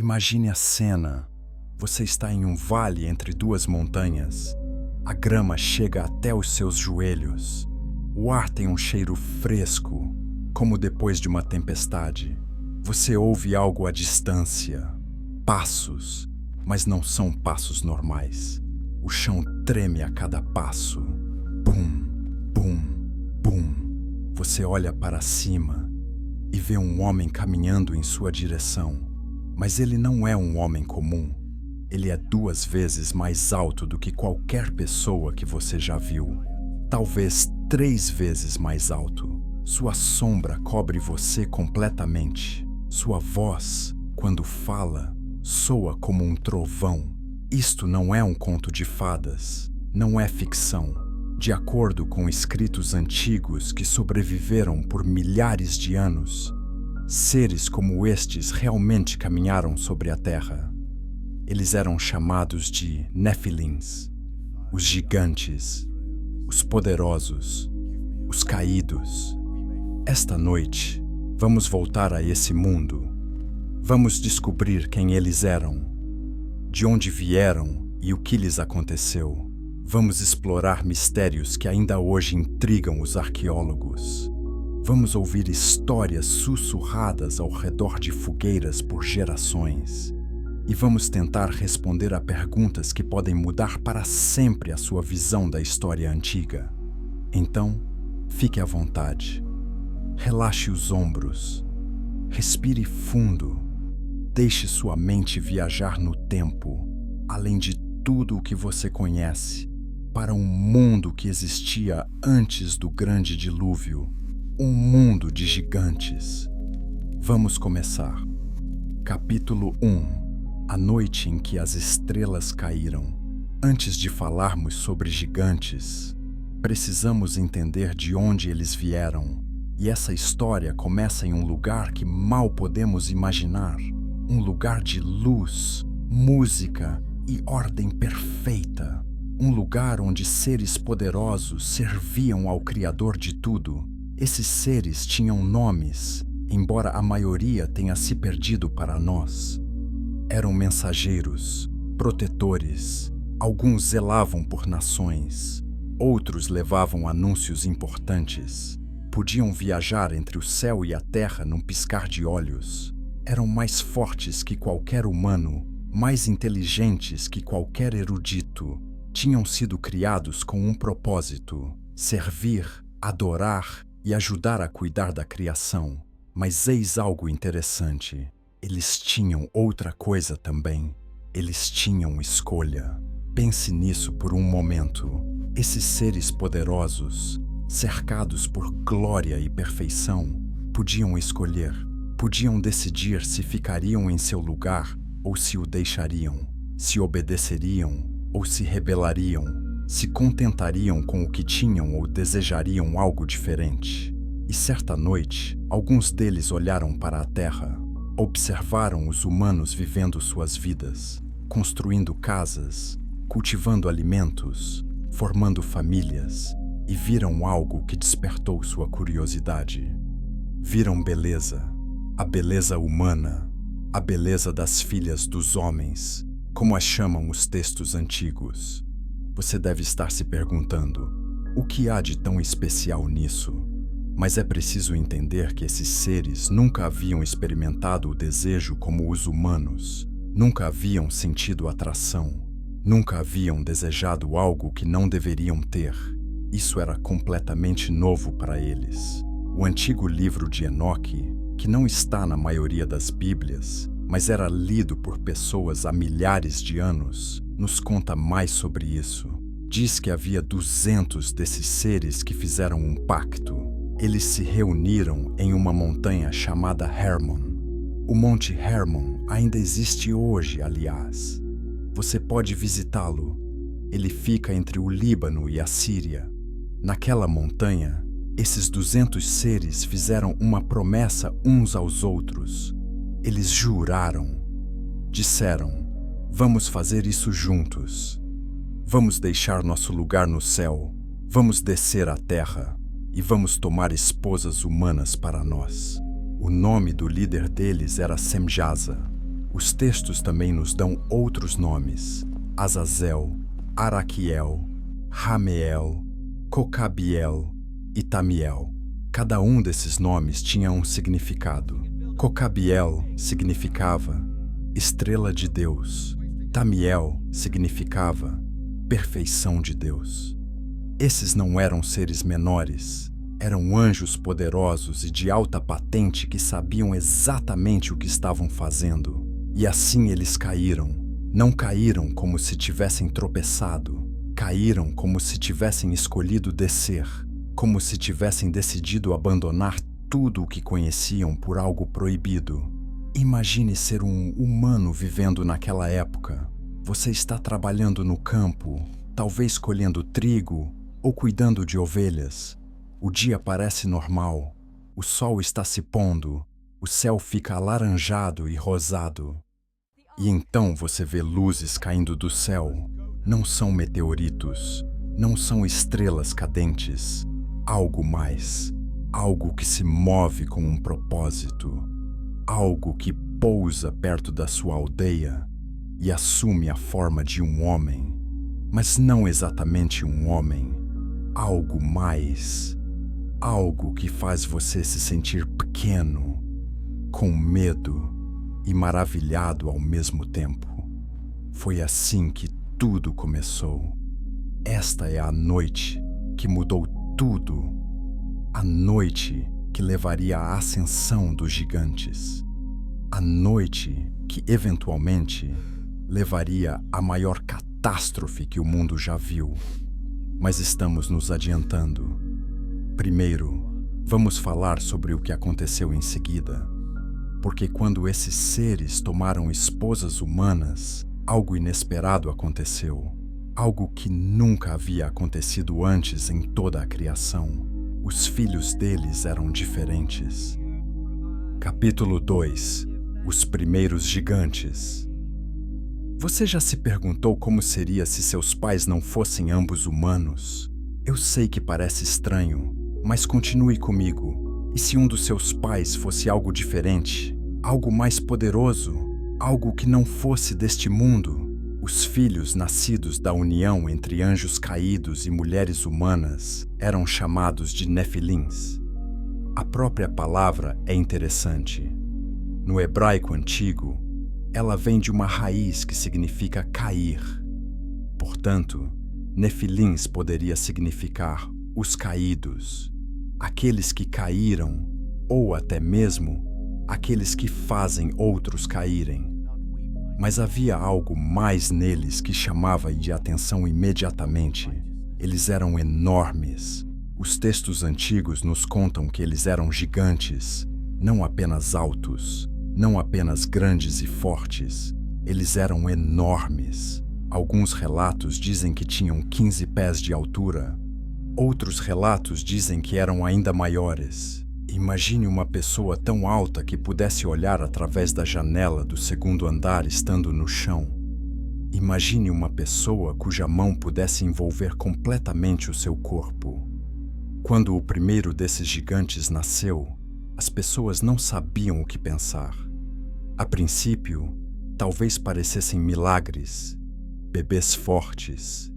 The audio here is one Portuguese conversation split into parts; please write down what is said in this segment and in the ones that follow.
Imagine a cena. Você está em um vale entre duas montanhas. A grama chega até os seus joelhos. O ar tem um cheiro fresco, como depois de uma tempestade. Você ouve algo à distância. Passos, mas não são passos normais. O chão treme a cada passo. Bum, bum, bum. Você olha para cima e vê um homem caminhando em sua direção. Mas ele não é um homem comum. Ele é 2 vezes mais alto do que qualquer pessoa que você já viu. Talvez 3 vezes mais alto. Sua sombra cobre você completamente. Sua voz, quando fala, soa como um trovão. Isto não é um conto de fadas. Não é ficção. De acordo com escritos antigos que sobreviveram por milhares de anos, seres como estes realmente caminharam sobre a terra. Eles eram chamados de Nephilims, os gigantes, os poderosos, os caídos. Esta noite, vamos voltar a esse mundo. Vamos descobrir quem eles eram, de onde vieram e o que lhes aconteceu. Vamos explorar mistérios que ainda hoje intrigam os arqueólogos. Vamos ouvir histórias sussurradas ao redor de fogueiras por gerações. E vamos tentar responder a perguntas que podem mudar para sempre a sua visão da história antiga. Então, fique à vontade. Relaxe os ombros. Respire fundo. Deixe sua mente viajar no tempo, além de tudo o que você conhece, para um mundo que existia antes do grande dilúvio. Um mundo de gigantes. Vamos começar. Capítulo 1. A noite em que as estrelas caíram. Antes de falarmos sobre gigantes, precisamos entender de onde eles vieram. E essa história começa em um lugar que mal podemos imaginar. Um lugar de luz, música e ordem perfeita. Um lugar onde seres poderosos serviam ao Criador de tudo. Esses seres tinham nomes, embora a maioria tenha se perdido para nós. Eram mensageiros, protetores. Alguns zelavam por nações. Outros levavam anúncios importantes. Podiam viajar entre o céu e a terra num piscar de olhos. Eram mais fortes que qualquer humano, mais inteligentes que qualquer erudito. Tinham sido criados com um propósito: servir, adorar e ajudar a cuidar da criação. Mas eis algo interessante. Eles tinham outra coisa também. Eles tinham escolha. Pense nisso por um momento. Esses seres poderosos, cercados por glória e perfeição, podiam escolher. Podiam decidir se ficariam em seu lugar ou se o deixariam, se obedeceriam ou se rebelariam, se contentariam com o que tinham ou desejariam algo diferente. E certa noite, alguns deles olharam para a terra, observaram os humanos vivendo suas vidas, construindo casas, cultivando alimentos, formando famílias, e viram algo que despertou sua curiosidade. Viram beleza, a beleza humana, a beleza das filhas dos homens, como as chamam os textos antigos. Você deve estar se perguntando, o que há de tão especial nisso? Mas é preciso entender que esses seres nunca haviam experimentado o desejo como os humanos, nunca haviam sentido atração, nunca haviam desejado algo que não deveriam ter. Isso era completamente novo para eles. O antigo livro de Enoque, que não está na maioria das Bíblias, mas era lido por pessoas há milhares de anos, nos conta mais sobre isso. Diz que havia 200 desses seres que fizeram um pacto. Eles se reuniram em uma montanha chamada Hermon. O Monte Hermon ainda existe hoje, aliás. Você pode visitá-lo. Ele fica entre o Líbano e a Síria. Naquela montanha, esses 200 seres fizeram uma promessa uns aos outros. Eles juraram. Disseram: vamos fazer isso juntos. Vamos deixar nosso lugar no céu. Vamos descer à terra. E vamos tomar esposas humanas para nós. O nome do líder deles era Semjasa. Os textos também nos dão outros nomes: Azazel, Araquiel, Rameel, Cocabiel e Tamiel. Cada um desses nomes tinha um significado. Cocabiel significava estrela de Deus. Tamiel significava perfeição de Deus. Esses não eram seres menores, eram anjos poderosos e de alta patente que sabiam exatamente o que estavam fazendo. E assim eles caíram. Não caíram como se tivessem tropeçado, caíram como se tivessem escolhido descer, como se tivessem decidido abandonar tudo o que conheciam por algo proibido. Imagine ser um humano vivendo naquela época. Você está trabalhando no campo, talvez colhendo trigo ou cuidando de ovelhas. O dia parece normal, o sol está se pondo, o céu fica alaranjado e rosado. E então você vê luzes caindo do céu. Não são meteoritos, não são estrelas cadentes. Algo mais, algo que se move com um propósito. Algo que pousa perto da sua aldeia e assume a forma de um homem, mas não exatamente um homem. Algo mais, algo que faz você se sentir pequeno, com medo e maravilhado ao mesmo tempo. Foi assim que tudo começou. Esta é a noite que mudou tudo. A noite que levaria à ascensão dos gigantes. A noite que, eventualmente, levaria à maior catástrofe que o mundo já viu. Mas estamos nos adiantando. Primeiro, vamos falar sobre o que aconteceu em seguida. Porque quando esses seres tomaram esposas humanas, algo inesperado aconteceu. Algo que nunca havia acontecido antes em toda a criação. Os filhos deles eram diferentes. Capítulo 2. Os primeiros gigantes. Você já se perguntou como seria se seus pais não fossem ambos humanos? Eu sei que parece estranho, mas continue comigo. E se um dos seus pais fosse algo diferente, algo mais poderoso, algo que não fosse deste mundo? Os filhos nascidos da união entre anjos caídos e mulheres humanas eram chamados de Nefilins. A própria palavra é interessante. No hebraico antigo, ela vem de uma raiz que significa cair. Portanto, Nefilins poderia significar os caídos, aqueles que caíram, ou até mesmo aqueles que fazem outros caírem. Mas havia algo mais neles que chamava de atenção imediatamente. Eles eram enormes. Os textos antigos nos contam que eles eram gigantes, não apenas altos, não apenas grandes e fortes. Eles eram enormes. Alguns relatos dizem que tinham 15 pés de altura. Outros relatos dizem que eram ainda maiores. Imagine uma pessoa tão alta que pudesse olhar através da janela do segundo andar estando no chão. Imagine uma pessoa cuja mão pudesse envolver completamente o seu corpo. Quando o primeiro desses gigantes nasceu, as pessoas não sabiam o que pensar. A princípio, talvez parecessem milagres, bebês fortes,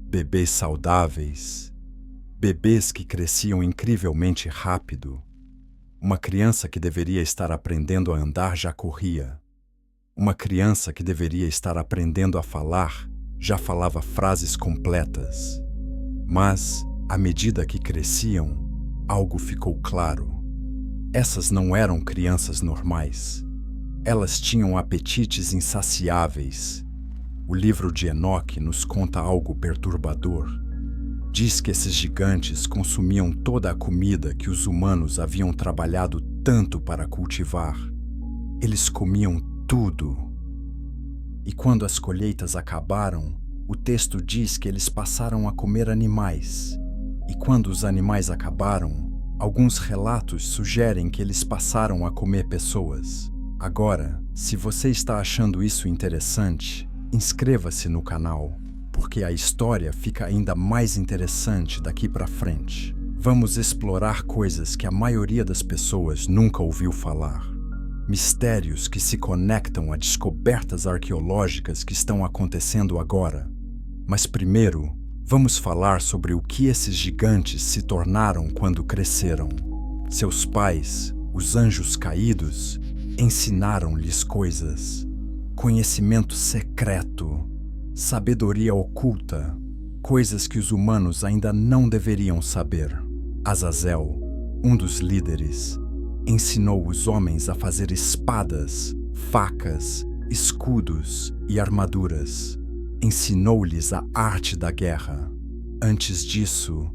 bebês saudáveis, bebês que cresciam incrivelmente rápido. Uma criança que deveria estar aprendendo a andar já corria. Uma criança que deveria estar aprendendo a falar já falava frases completas. Mas, à medida que cresciam, algo ficou claro. Essas não eram crianças normais. Elas tinham apetites insaciáveis. O livro de Enoque nos conta algo perturbador. Diz que esses gigantes consumiam toda a comida que os humanos haviam trabalhado tanto para cultivar. Eles comiam tudo. E quando as colheitas acabaram, o texto diz que eles passaram a comer animais. E quando os animais acabaram, alguns relatos sugerem que eles passaram a comer pessoas. Agora, se você está achando isso interessante, inscreva-se no canal, porque a história fica ainda mais interessante daqui para frente. Vamos explorar coisas que a maioria das pessoas nunca ouviu falar. mistérios que se conectam a descobertas arqueológicas que estão acontecendo agora. Mas primeiro, vamos falar sobre o que esses gigantes se tornaram quando cresceram. Seus pais, os anjos caídos, ensinaram-lhes coisas, conhecimento secreto, sabedoria oculta, coisas que os humanos ainda não deveriam saber. Azazel, um dos líderes, ensinou os homens a fazer espadas, facas, escudos e armaduras. Ensinou-lhes a arte da guerra. Antes disso,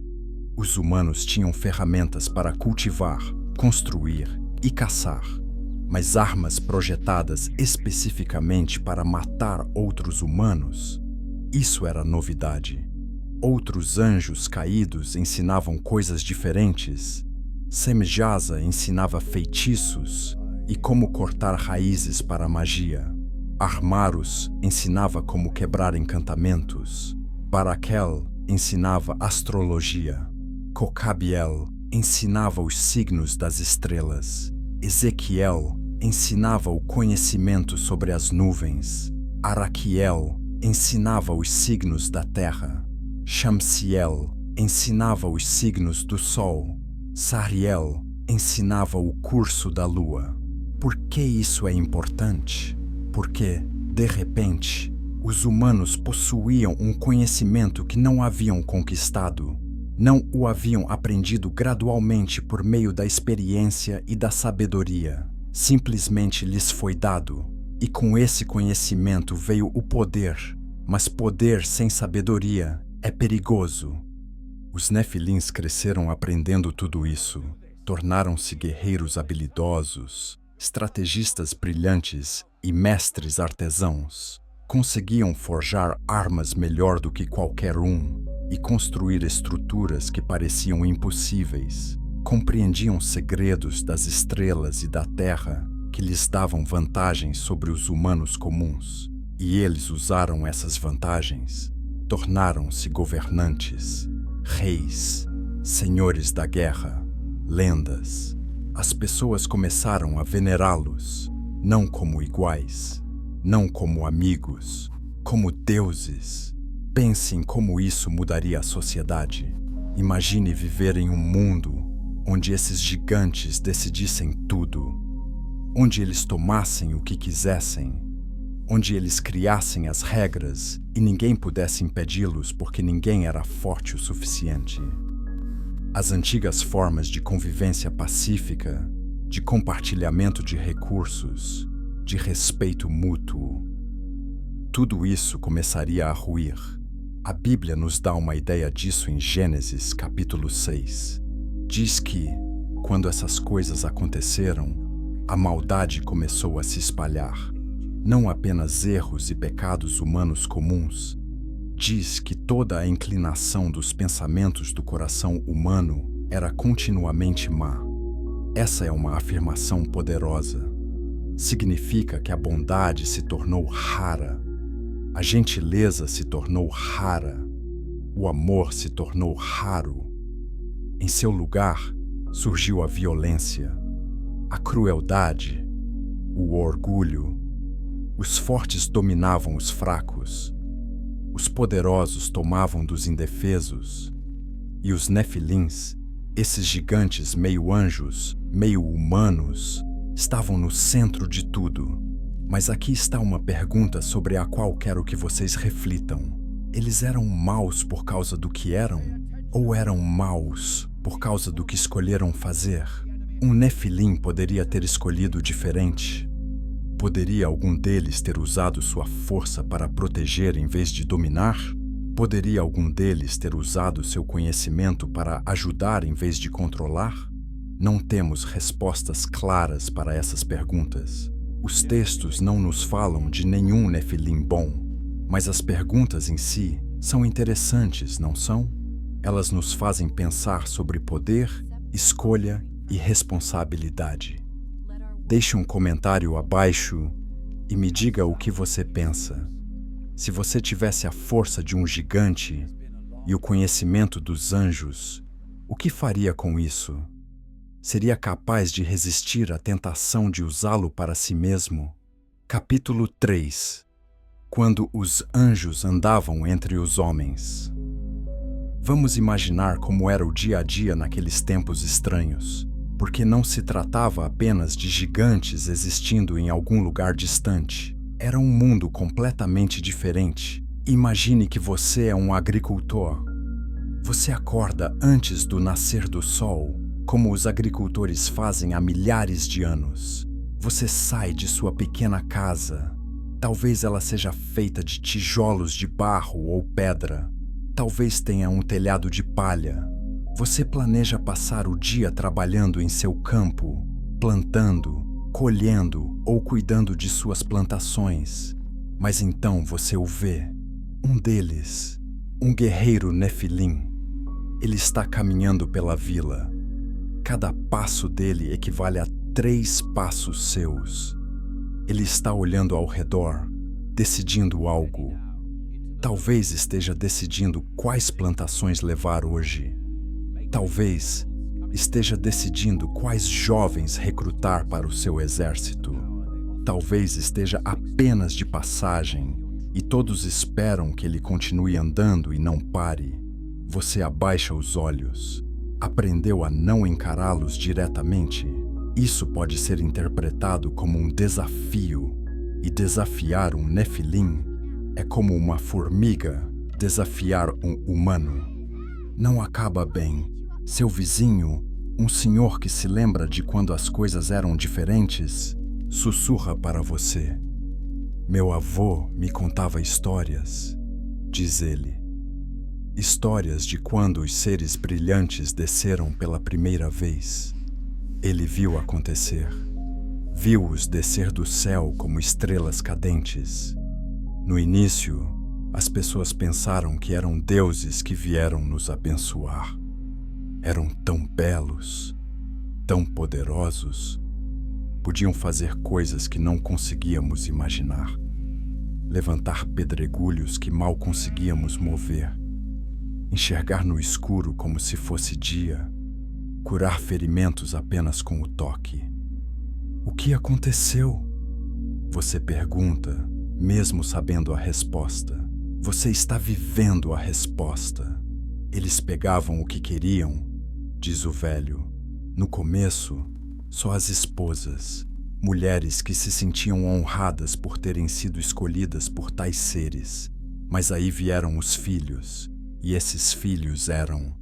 os humanos tinham ferramentas para cultivar, construir e caçar, mas armas projetadas especificamente para matar outros humanos, isso era novidade. Outros anjos caídos ensinavam coisas diferentes. Semjaza ensinava feitiços e como cortar raízes para a magia. Armaros ensinava como quebrar encantamentos. Barakel ensinava astrologia. Cocabiel ensinava os signos das estrelas. Ezequiel ensinava o conhecimento sobre as nuvens. Araquiel ensinava os signos da terra. Shamsiel ensinava os signos do sol. Sariel ensinava o curso da lua. Por que isso é importante? Porque, de repente, os humanos possuíam um conhecimento que não haviam conquistado. Não o haviam aprendido gradualmente por meio da experiência e da sabedoria. Simplesmente lhes foi dado. E com esse conhecimento veio o poder. Mas poder sem sabedoria é perigoso. Os Nefilins cresceram aprendendo tudo isso. Tornaram-se guerreiros habilidosos, estrategistas brilhantes e mestres artesãos. Conseguiam forjar armas melhor do que qualquer um e construir estruturas que pareciam impossíveis. Compreendiam segredos das estrelas e da terra que lhes davam vantagens sobre os humanos comuns. E eles usaram essas vantagens. Tornaram-se governantes, reis, senhores da guerra, lendas. As pessoas começaram a venerá-los, não como iguais, não como amigos, como deuses. Pense em como isso mudaria a sociedade. Imagine viver em um mundo onde esses gigantes decidissem tudo, onde eles tomassem o que quisessem, onde eles criassem as regras e ninguém pudesse impedi-los porque ninguém era forte o suficiente. As antigas formas de convivência pacífica, de compartilhamento de recursos, de respeito mútuo, tudo isso começaria a ruir. A Bíblia nos dá uma ideia disso em Gênesis capítulo 6. Diz que, quando essas coisas aconteceram, a maldade começou a se espalhar. Não apenas erros e pecados humanos comuns. Diz que toda a inclinação dos pensamentos do coração humano era continuamente má. Essa é uma afirmação poderosa. Significa que a bondade se tornou rara, a gentileza se tornou rara, o amor se tornou raro. Em seu lugar, surgiu a violência, a crueldade, o orgulho. Os fortes dominavam os fracos, os poderosos tomavam dos indefesos, e os Nefilins, esses gigantes meio anjos, meio humanos, estavam no centro de tudo. Mas aqui está uma pergunta sobre a qual quero que vocês reflitam. Eles eram maus por causa do que eram? Ou eram maus por causa do que escolheram fazer? Um Nefilim poderia ter escolhido diferente. Poderia algum deles ter usado sua força para proteger em vez de dominar? Poderia algum deles ter usado seu conhecimento para ajudar em vez de controlar? Não temos respostas claras para essas perguntas. Os textos não nos falam de nenhum Nefilim bom, mas as perguntas em si são interessantes, não são? Elas nos fazem pensar sobre poder, escolha e responsabilidade. Deixe um comentário abaixo e me diga o que você pensa. Se você tivesse a força de um gigante e o conhecimento dos anjos, o que faria com isso? seria capaz de resistir à tentação de usá-lo para si mesmo? Capítulo 3. Quando os anjos andavam entre os homens. Vamos imaginar como era o dia a dia naqueles tempos estranhos, porque não se tratava apenas de gigantes existindo em algum lugar distante. Era um mundo completamente diferente. Imagine que você é um agricultor. Você acorda antes do nascer do sol, como os agricultores fazem há milhares de anos. Você sai de sua pequena casa. Talvez ela seja feita de tijolos de barro ou pedra. Talvez tenha um telhado de palha. Você planeja passar o dia trabalhando em seu campo, plantando, colhendo ou cuidando de suas plantações. Mas então você o vê. Um deles, um guerreiro Nefilim. Ele está caminhando pela vila. Cada passo dele equivale a 3 passos seus. Ele está olhando ao redor, decidindo algo. Talvez esteja decidindo quais plantações levar hoje. Talvez esteja decidindo quais jovens recrutar para o seu exército. Talvez esteja apenas de passagem e todos esperam que ele continue andando e não pare. Você abaixa os olhos. Aprendeu a não encará-los diretamente. Isso pode ser interpretado como um desafio, e desafiar um Nefilim é como uma formiga desafiar um humano. Não acaba bem. Seu vizinho, um senhor que se lembra de quando as coisas eram diferentes, sussurra para você. Meu avô me contava histórias, diz ele. Histórias de quando os seres brilhantes desceram pela primeira vez. Ele viu acontecer. Viu-os descer do céu como estrelas cadentes. No início, as pessoas pensaram que eram deuses que vieram nos abençoar. Eram tão belos, tão poderosos. Podiam fazer coisas que não conseguíamos imaginar. Levantar pedregulhos que mal conseguíamos mover. Enxergar no escuro como se fosse dia. Curar ferimentos apenas com o toque. O que aconteceu? Você pergunta, mesmo sabendo a resposta. Você está vivendo a resposta. Eles pegavam o que queriam, diz o velho. No começo, só as esposas, mulheres que se sentiam honradas por terem sido escolhidas por tais seres. Mas aí vieram os filhos, e esses filhos eram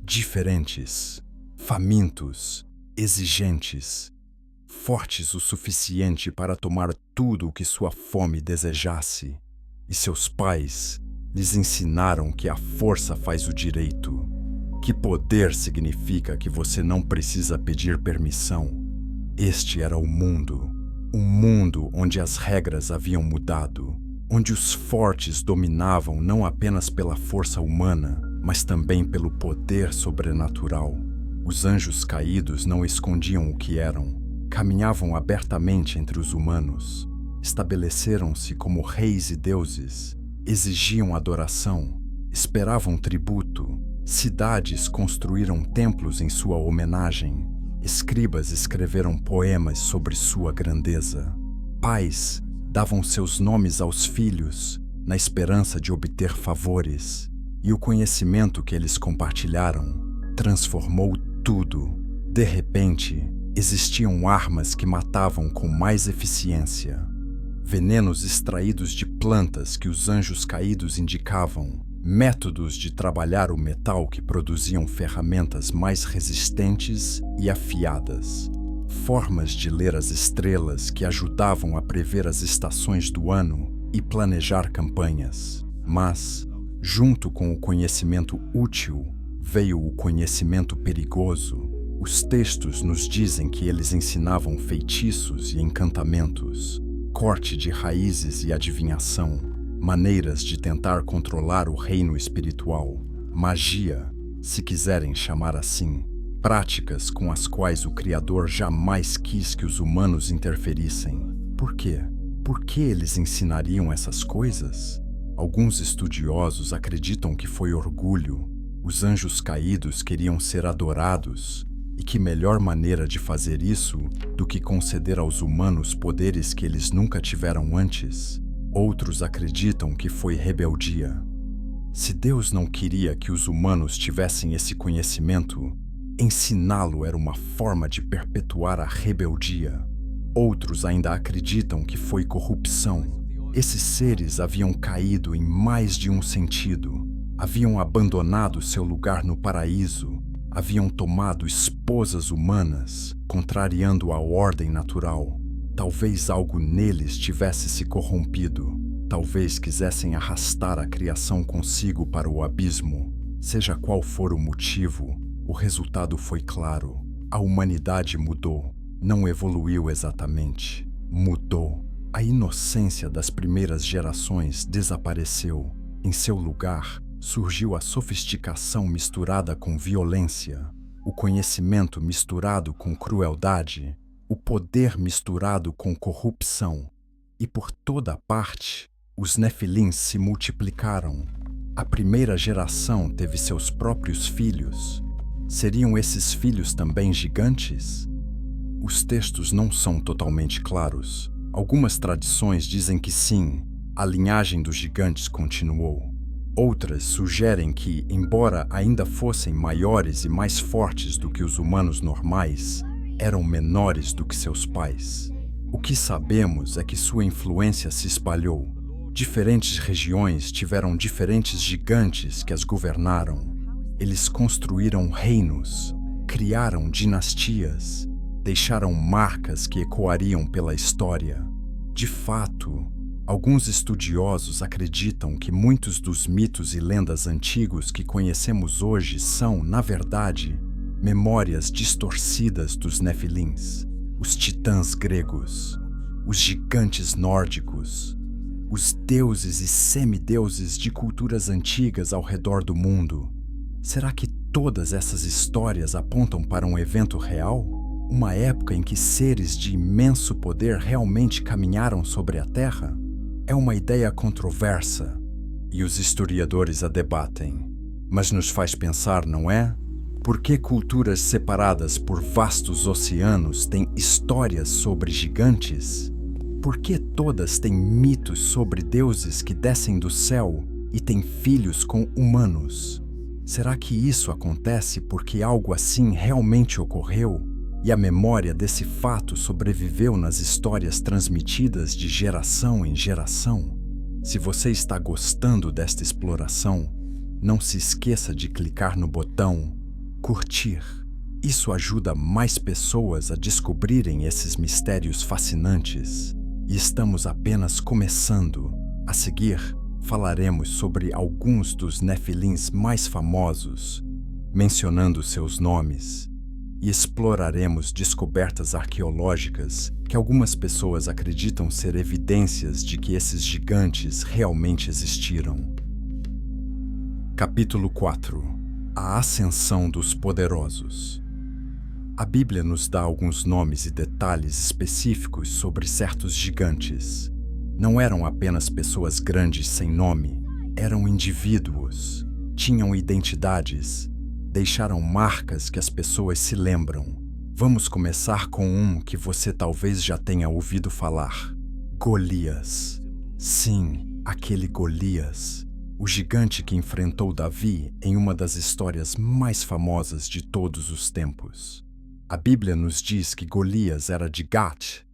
diferentes, famintos, exigentes, fortes o suficiente para tomar tudo o que sua fome desejasse. E seus pais lhes ensinaram que a força faz o direito, que poder significa que você não precisa pedir permissão. Este era o mundo, um mundo onde as regras haviam mudado, onde os fortes dominavam não apenas pela força humana, mas também pelo poder sobrenatural. Os anjos caídos não escondiam o que eram, caminhavam abertamente entre os humanos, estabeleceram-se como reis e deuses, exigiam adoração, esperavam tributo, cidades construíram templos em sua homenagem, escribas escreveram poemas sobre sua grandeza, pais davam seus nomes aos filhos na esperança de obter favores, e o conhecimento que eles compartilharam transformou tudo. De repente, existiam armas que matavam com mais eficiência, venenos extraídos de plantas que os anjos caídos indicavam, métodos de trabalhar o metal que produziam ferramentas mais resistentes e afiadas, formas de ler as estrelas que ajudavam a prever as estações do ano e planejar campanhas. Mas, junto com o conhecimento útil, veio o conhecimento perigoso. Os textos nos dizem que eles ensinavam feitiços e encantamentos, corte de raízes e adivinhação, maneiras de tentar controlar o reino espiritual, magia, se quiserem chamar assim, práticas com as quais o Criador jamais quis que os humanos interferissem. Por quê? Por que eles ensinariam essas coisas? Alguns estudiosos acreditam que foi orgulho. Os anjos caídos queriam ser adorados, E que melhor maneira de fazer isso do que conceder aos humanos poderes que eles nunca tiveram antes? Outros acreditam que foi rebeldia. Se Deus não queria que os humanos tivessem esse conhecimento, ensiná-lo era uma forma de perpetuar a rebeldia. Outros ainda acreditam que foi corrupção. Esses seres haviam caído em mais de um sentido. Haviam abandonado seu lugar no paraíso. Haviam tomado esposas humanas, contrariando a ordem natural. Talvez algo neles tivesse se corrompido. Talvez quisessem arrastar a criação consigo para o abismo. Seja qual for o motivo, o resultado foi claro. A humanidade mudou. Não evoluiu exatamente. Mudou. A inocência das primeiras gerações desapareceu. Em seu lugar, surgiu a sofisticação misturada com violência, o conhecimento misturado com crueldade, o poder misturado com corrupção. E por toda parte, os Nefilins se multiplicaram. A primeira geração teve seus próprios filhos. Seriam esses filhos também gigantes? Os textos não são totalmente claros. Algumas tradições dizem que sim, a linhagem dos gigantes continuou. Outras sugerem que, embora ainda fossem maiores e mais fortes do que os humanos normais, eram menores do que seus pais. O que sabemos é que sua influência se espalhou. Diferentes regiões tiveram diferentes gigantes que as governaram. Eles construíram reinos, criaram dinastias, deixaram marcas que ecoariam pela história. De fato, alguns estudiosos acreditam que muitos dos mitos e lendas antigos que conhecemos hoje são, na verdade, memórias distorcidas dos Nefilins, os titãs gregos, os gigantes nórdicos, os deuses e semideuses de culturas antigas ao redor do mundo. Será que todas essas histórias apontam para um evento real? Uma época em que seres de imenso poder realmente caminharam sobre a Terra? É uma ideia controversa, e os historiadores a debatem. Mas nos faz pensar, não é? Por que culturas separadas por vastos oceanos têm histórias sobre gigantes? Por que todas têm mitos sobre deuses que descem do céu e têm filhos com humanos? Será que isso acontece porque algo assim realmente ocorreu e a memória desse fato sobreviveu nas histórias transmitidas de geração em geração? Se você está gostando desta exploração, não se esqueça de clicar no botão curtir. Isso ajuda mais pessoas a descobrirem esses mistérios fascinantes. E estamos apenas começando. A seguir, falaremos sobre alguns dos Nefilins mais famosos, mencionando seus nomes, e exploraremos descobertas arqueológicas que algumas pessoas acreditam ser evidências de que esses gigantes realmente existiram. Capítulo 4 – A Ascensão dos Poderosos. A Bíblia nos dá alguns nomes e detalhes específicos sobre certos gigantes. Não eram apenas pessoas grandes sem nome, eram indivíduos, tinham identidades, deixaram marcas que as pessoas se lembram. Vamos começar com um que você talvez já tenha ouvido falar: Golias. Sim, aquele Golias, o gigante que enfrentou Davi em uma das histórias mais famosas de todos os tempos. A Bíblia nos diz que Golias era de Gat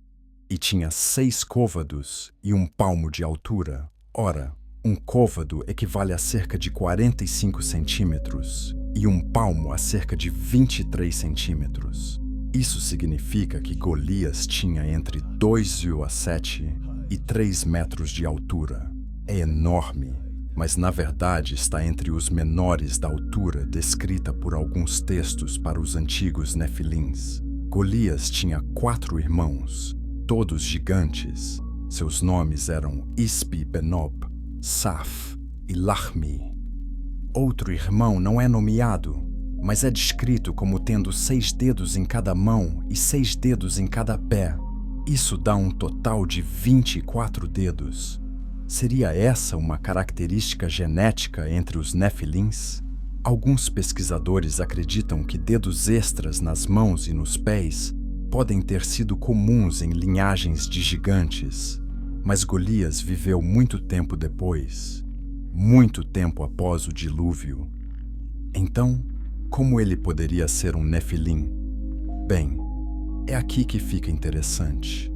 e tinha 6 côvados e 1 palmo de altura. Ora, um côvado equivale a cerca de 45 centímetros e 1 palmo a cerca de 23 centímetros. Isso significa que Golias tinha entre 2,7 e 3 metros de altura. É enorme, mas na verdade está entre os menores da altura descrita por alguns textos para os antigos Nefilins. Golias tinha 4 irmãos, todos gigantes. Seus nomes eram Isbi-Benob, Saf e Lahmi. Outro irmão não é nomeado, mas é descrito como tendo 6 dedos em cada mão e 6 dedos em cada pé. Isso dá um total de 24 dedos. Seria essa uma característica genética entre os Nefilins? Alguns pesquisadores acreditam que dedos extras nas mãos e nos pés podem ter sido comuns em linhagens de gigantes, mas Golias viveu muito tempo depois, muito tempo após o dilúvio. Então, como ele poderia ser um Nefilim? Bem, é aqui que fica interessante.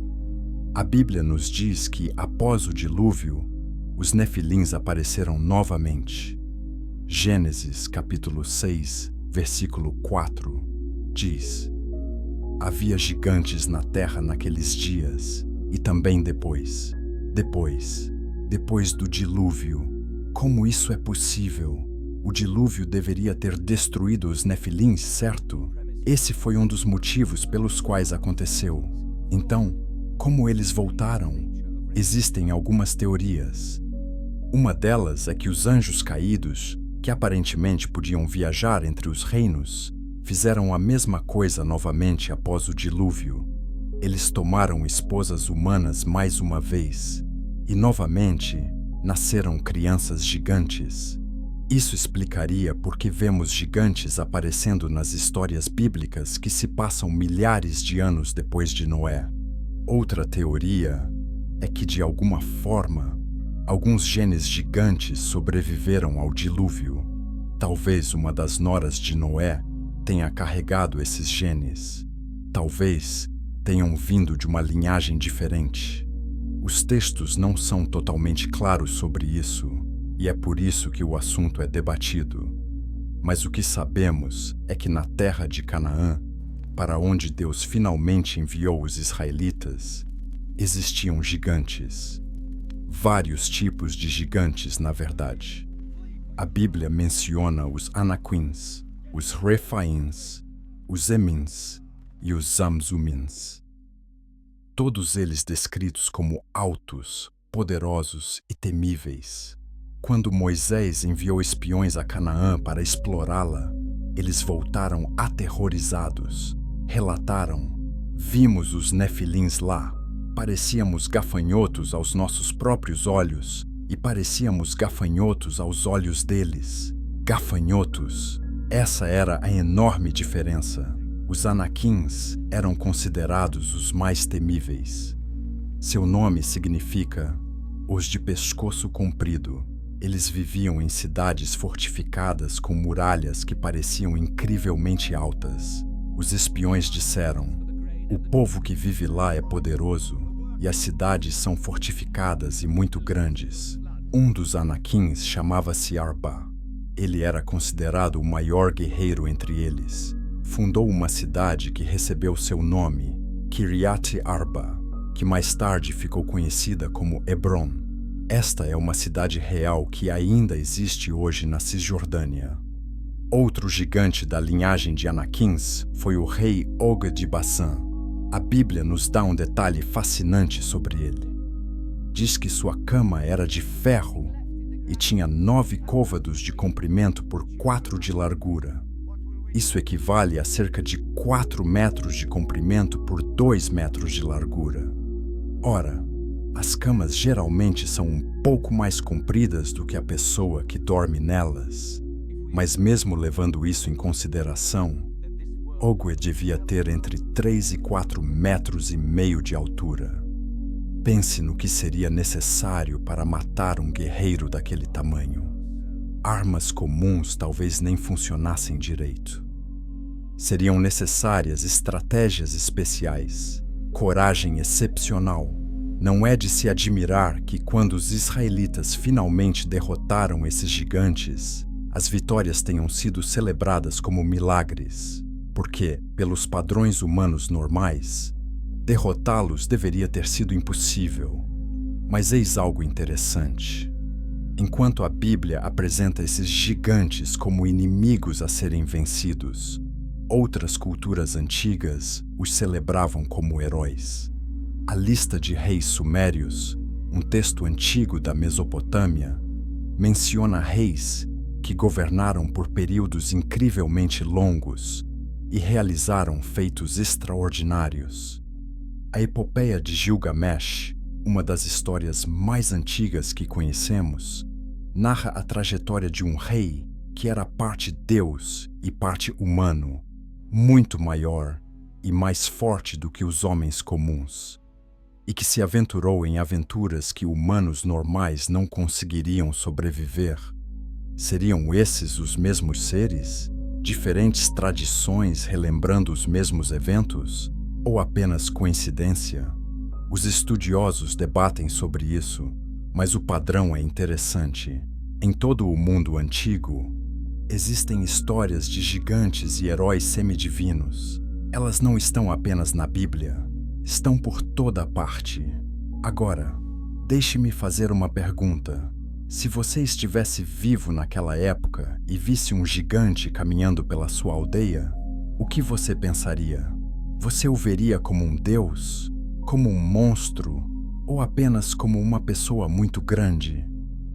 A Bíblia nos diz que, após o dilúvio, os Nefilins apareceram novamente. Gênesis capítulo 6, versículo 4, diz: Havia gigantes na terra naqueles dias, e também depois do dilúvio. Como isso é possível? O dilúvio deveria ter destruído os Nefilins, certo? Esse foi um dos motivos pelos quais aconteceu. Então, como eles voltaram? Existem algumas teorias. Uma delas é que os anjos caídos, que aparentemente podiam viajar entre os reinos, fizeram a mesma coisa novamente após o dilúvio. Eles tomaram esposas humanas mais uma vez, e novamente nasceram crianças gigantes. Isso explicaria por que vemos gigantes aparecendo nas histórias bíblicas que se passam milhares de anos depois de Noé. Outra teoria é que, de alguma forma, alguns genes gigantes sobreviveram ao dilúvio. Talvez uma das noras de Noé tenha carregado esses genes. Talvez tenham vindo de uma linhagem diferente. Os textos não são totalmente claros sobre isso, e é por isso que o assunto é debatido. Mas o que sabemos é que na terra de Canaã, para onde Deus finalmente enviou os israelitas, existiam gigantes. Vários tipos de gigantes, na verdade. A Bíblia menciona os Anaquins, os Refaíns, os Emins e os Zamzumins. Todos eles descritos como altos, poderosos e temíveis. Quando Moisés enviou espiões a Canaã para explorá-la, eles voltaram aterrorizados. Relataram: vimos os Nefilins lá. Parecíamos gafanhotos aos nossos próprios olhos e parecíamos gafanhotos aos olhos deles. Gafanhotos. Essa era a enorme diferença. Os Anaquins eram considerados os mais temíveis. Seu nome significa os de pescoço comprido. Eles viviam em cidades fortificadas com muralhas que pareciam incrivelmente altas. Os espiões disseram: o povo que vive lá é poderoso e as cidades são fortificadas e muito grandes. Um dos Anaquins chamava-se Arba. Ele era considerado o maior guerreiro entre eles. Fundou uma cidade que recebeu seu nome, Kiryat Arba, que mais tarde ficou conhecida como Hebron. Esta é uma cidade real que ainda existe hoje na Cisjordânia. Outro gigante da linhagem de Anaquins foi o rei Og de Bassã. A Bíblia nos dá um detalhe fascinante sobre ele. Diz que sua cama era de ferro e tinha 9 côvados de comprimento por 4 de largura. Isso equivale a cerca de 4 metros de comprimento por 2 metros de largura. Ora, as camas geralmente são um pouco mais compridas do que a pessoa que dorme nelas. Mas mesmo levando isso em consideração, Og devia ter entre 3 e 4 metros e meio de altura. Pense no que seria necessário para matar um guerreiro daquele tamanho. Armas comuns talvez nem funcionassem direito. Seriam necessárias estratégias especiais, coragem excepcional. Não é de se admirar que, quando os israelitas finalmente derrotaram esses gigantes, as vitórias tenham sido celebradas como milagres, porque, pelos padrões humanos normais, derrotá-los deveria ter sido impossível. Mas eis algo interessante. Enquanto a Bíblia apresenta esses gigantes como inimigos a serem vencidos, outras culturas antigas os celebravam como heróis. A lista de reis sumérios, um texto antigo da Mesopotâmia, menciona reis que governaram por períodos incrivelmente longos e realizaram feitos extraordinários. A epopeia de Gilgamesh, uma das histórias mais antigas que conhecemos, narra a trajetória de um rei que era parte Deus e parte humano, muito maior e mais forte do que os homens comuns, e que se aventurou em aventuras que humanos normais não conseguiriam sobreviver. Seriam esses os mesmos seres? Diferentes tradições relembrando os mesmos eventos? Ou apenas coincidência? Os estudiosos debatem sobre isso, mas o padrão é interessante. Em todo o mundo antigo, existem histórias de gigantes e heróis semidivinos. Elas não estão apenas na Bíblia, estão por toda parte. Agora, deixe-me fazer uma pergunta. Se você estivesse vivo naquela época e visse um gigante caminhando pela sua aldeia, o que você pensaria? Você o veria como um deus? Como um monstro? Ou apenas como uma pessoa muito grande?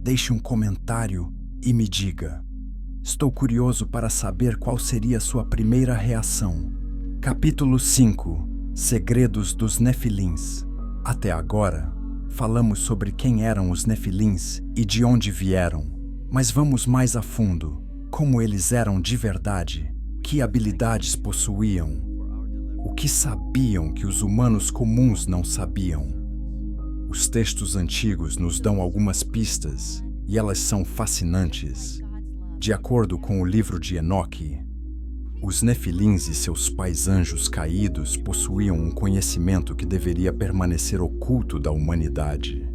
Deixe um comentário e me diga. Estou curioso para saber qual seria a sua primeira reação. Capítulo 5. Segredos dos Nefilins. Até agora, falamos sobre quem eram os Nefilins e de onde vieram. Mas vamos mais a fundo. Como eles eram de verdade? Que habilidades possuíam? O que sabiam que os humanos comuns não sabiam? Os textos antigos nos dão algumas pistas, e elas são fascinantes. De acordo com o livro de Enoque, os Nefilins e seus pais anjos caídos possuíam um conhecimento que deveria permanecer oculto da humanidade.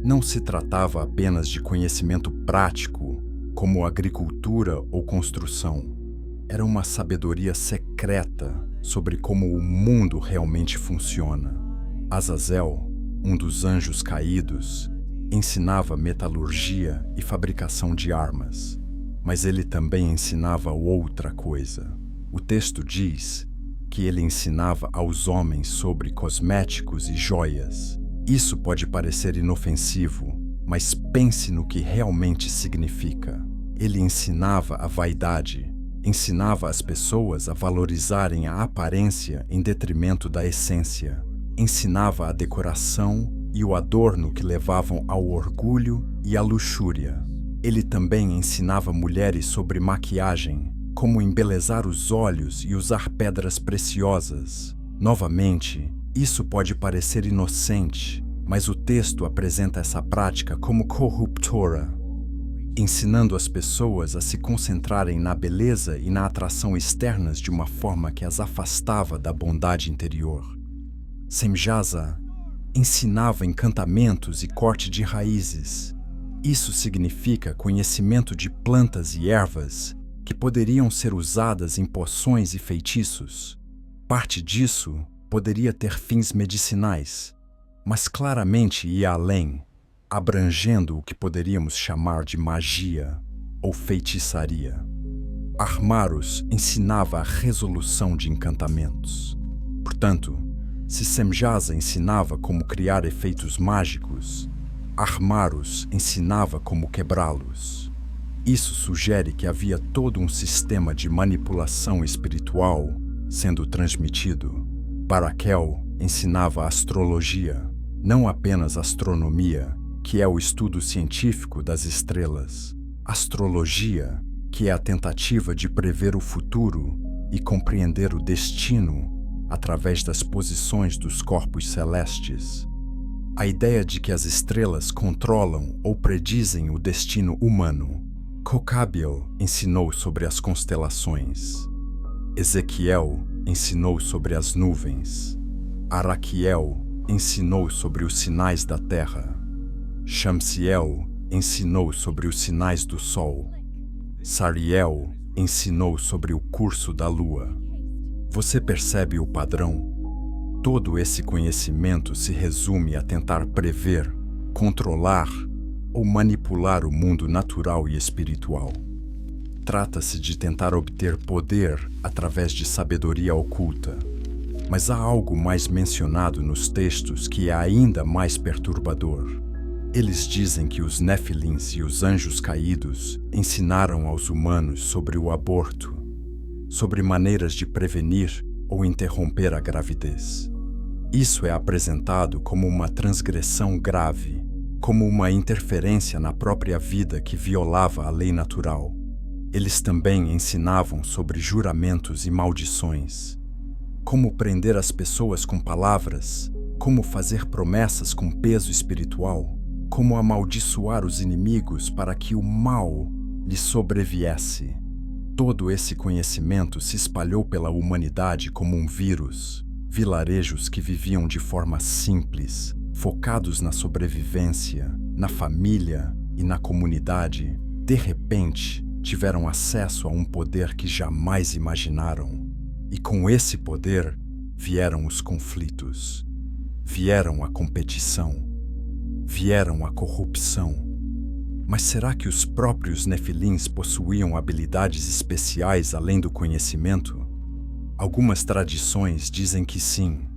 Não se tratava apenas de conhecimento prático, como agricultura ou construção. Era uma sabedoria secreta sobre como o mundo realmente funciona. Azazel, um dos anjos caídos, ensinava metalurgia e fabricação de armas, mas ele também ensinava outra coisa. O texto diz que ele ensinava aos homens sobre cosméticos e joias. Isso pode parecer inofensivo, mas pense no que realmente significa. Ele ensinava a vaidade, ensinava as pessoas a valorizarem a aparência em detrimento da essência. Ensinava a decoração e o adorno que levavam ao orgulho e à luxúria. Ele também ensinava mulheres sobre maquiagem, como embelezar os olhos e usar pedras preciosas. Novamente, isso pode parecer inocente, mas o texto apresenta essa prática como corruptora, ensinando as pessoas a se concentrarem na beleza e na atração externas de uma forma que as afastava da bondade interior. Semjaza ensinava encantamentos e corte de raízes. Isso significa conhecimento de plantas e ervas que poderiam ser usadas em poções e feitiços. Parte disso poderia ter fins medicinais, mas claramente ia além, abrangendo o que poderíamos chamar de magia ou feitiçaria. Armaros ensinava a resolução de encantamentos. Portanto, se Semjaza ensinava como criar efeitos mágicos, Armaros ensinava como quebrá-los. Isso sugere que havia todo um sistema de manipulação espiritual sendo transmitido. Barakel ensinava astrologia, não apenas astronomia, que é o estudo científico das estrelas. Astrologia, que é a tentativa de prever o futuro e compreender o destino através das posições dos corpos celestes. A ideia de que as estrelas controlam ou predizem o destino humano. Kokabiel ensinou sobre as constelações. Ezequiel ensinou sobre as nuvens. Araquiel ensinou sobre os sinais da terra. Shamsiel ensinou sobre os sinais do sol. Sariel ensinou sobre o curso da lua. Você percebe o padrão? Todo esse conhecimento se resume a tentar prever, controlar ou manipular o mundo natural e espiritual. Trata-se de tentar obter poder através de sabedoria oculta. Mas há algo mais mencionado nos textos que é ainda mais perturbador. Eles dizem que os Nefilins e os anjos caídos ensinaram aos humanos sobre o aborto, sobre maneiras de prevenir ou interromper a gravidez. Isso é apresentado como uma transgressão grave, como uma interferência na própria vida que violava a lei natural. Eles também ensinavam sobre juramentos e maldições, como prender as pessoas com palavras, como fazer promessas com peso espiritual, como amaldiçoar os inimigos para que o mal lhes sobreviesse. Todo esse conhecimento se espalhou pela humanidade como um vírus. Vilarejos que viviam de forma simples, focados na sobrevivência, na família e na comunidade, de repente tiveram acesso a um poder que jamais imaginaram. E com esse poder vieram os conflitos, vieram a competição, vieram a corrupção. Mas será que os próprios Nefilins possuíam habilidades especiais além do conhecimento? Algumas tradições dizem que sim.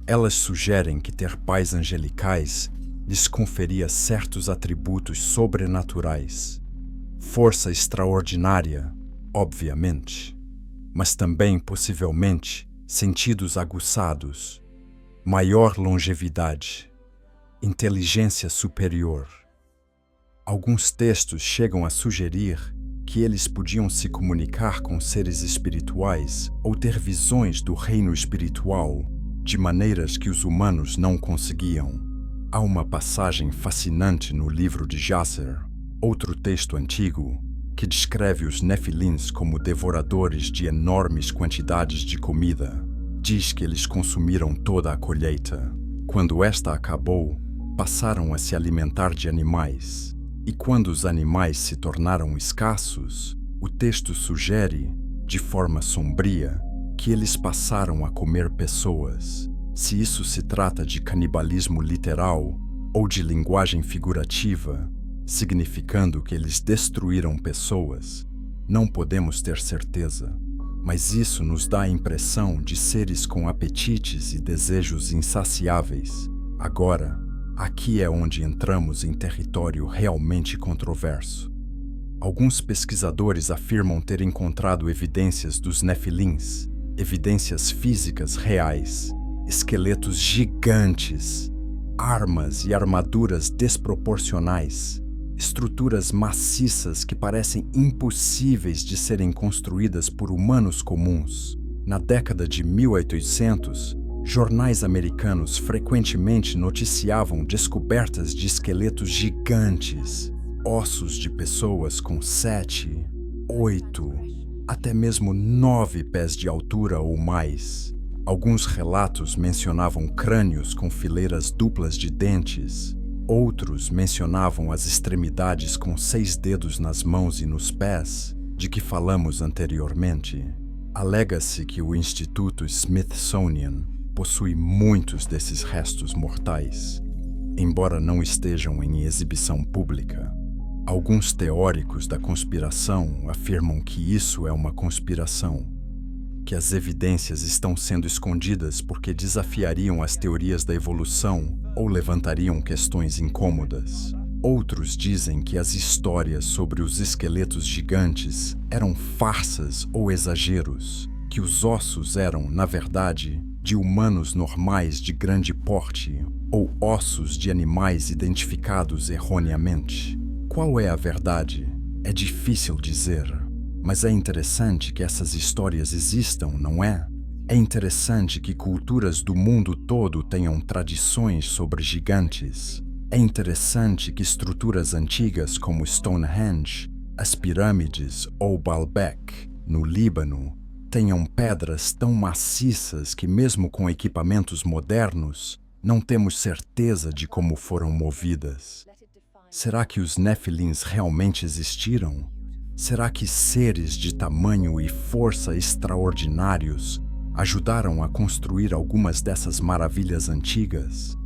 Elas sugerem que ter pais angelicais lhes conferia certos atributos sobrenaturais. Força extraordinária, obviamente, mas também, possivelmente, sentidos aguçados, maior longevidade, inteligência superior. Alguns textos chegam a sugerir que eles podiam se comunicar com seres espirituais ou ter visões do reino espiritual de maneiras que os humanos não conseguiam. Há uma passagem fascinante no livro de Jasher, outro texto antigo, que descreve os Nefilins como devoradores de enormes quantidades de comida. Diz que eles consumiram toda a colheita. Quando esta acabou, passaram a se alimentar de animais. E quando os animais se tornaram escassos, o texto sugere, de forma sombria, que eles passaram a comer pessoas. Se isso se trata de canibalismo literal ou de linguagem figurativa, significando que eles destruíram pessoas, não podemos ter certeza. Mas isso nos dá a impressão de seres com apetites e desejos insaciáveis. Agora, aqui é onde entramos em território realmente controverso. Alguns pesquisadores afirmam ter encontrado evidências dos Nefilins, evidências físicas reais, esqueletos gigantes, armas e armaduras desproporcionais, estruturas maciças que parecem impossíveis de serem construídas por humanos comuns. Na década de 1800, jornais americanos frequentemente noticiavam descobertas de esqueletos gigantes, ossos de pessoas com 7, 8, até mesmo 9 pés de altura ou mais. Alguns relatos mencionavam crânios com fileiras duplas de dentes. Outros mencionavam as extremidades com 6 dedos nas mãos e nos pés, de que falamos anteriormente. Alega-se que o Instituto Smithsonian possui muitos desses restos mortais, embora não estejam em exibição pública. Alguns teóricos da conspiração afirmam que isso é uma conspiração, que as evidências estão sendo escondidas porque desafiariam as teorias da evolução ou levantariam questões incômodas. Outros dizem que as histórias sobre os esqueletos gigantes eram farsas ou exageros, que os ossos eram, na verdade, de humanos normais de grande porte ou ossos de animais identificados erroneamente. Qual é a verdade? É difícil dizer, mas é interessante que essas histórias existam, não é? É interessante que culturas do mundo todo tenham tradições sobre gigantes. É interessante que estruturas antigas como Stonehenge, as pirâmides ou Baalbek, no Líbano, tenham pedras tão maciças que, mesmo com equipamentos modernos, não temos certeza de como foram movidas. Será que os Nefilins realmente existiram? Será que seres de tamanho e força extraordinários ajudaram a construir algumas dessas maravilhas antigas?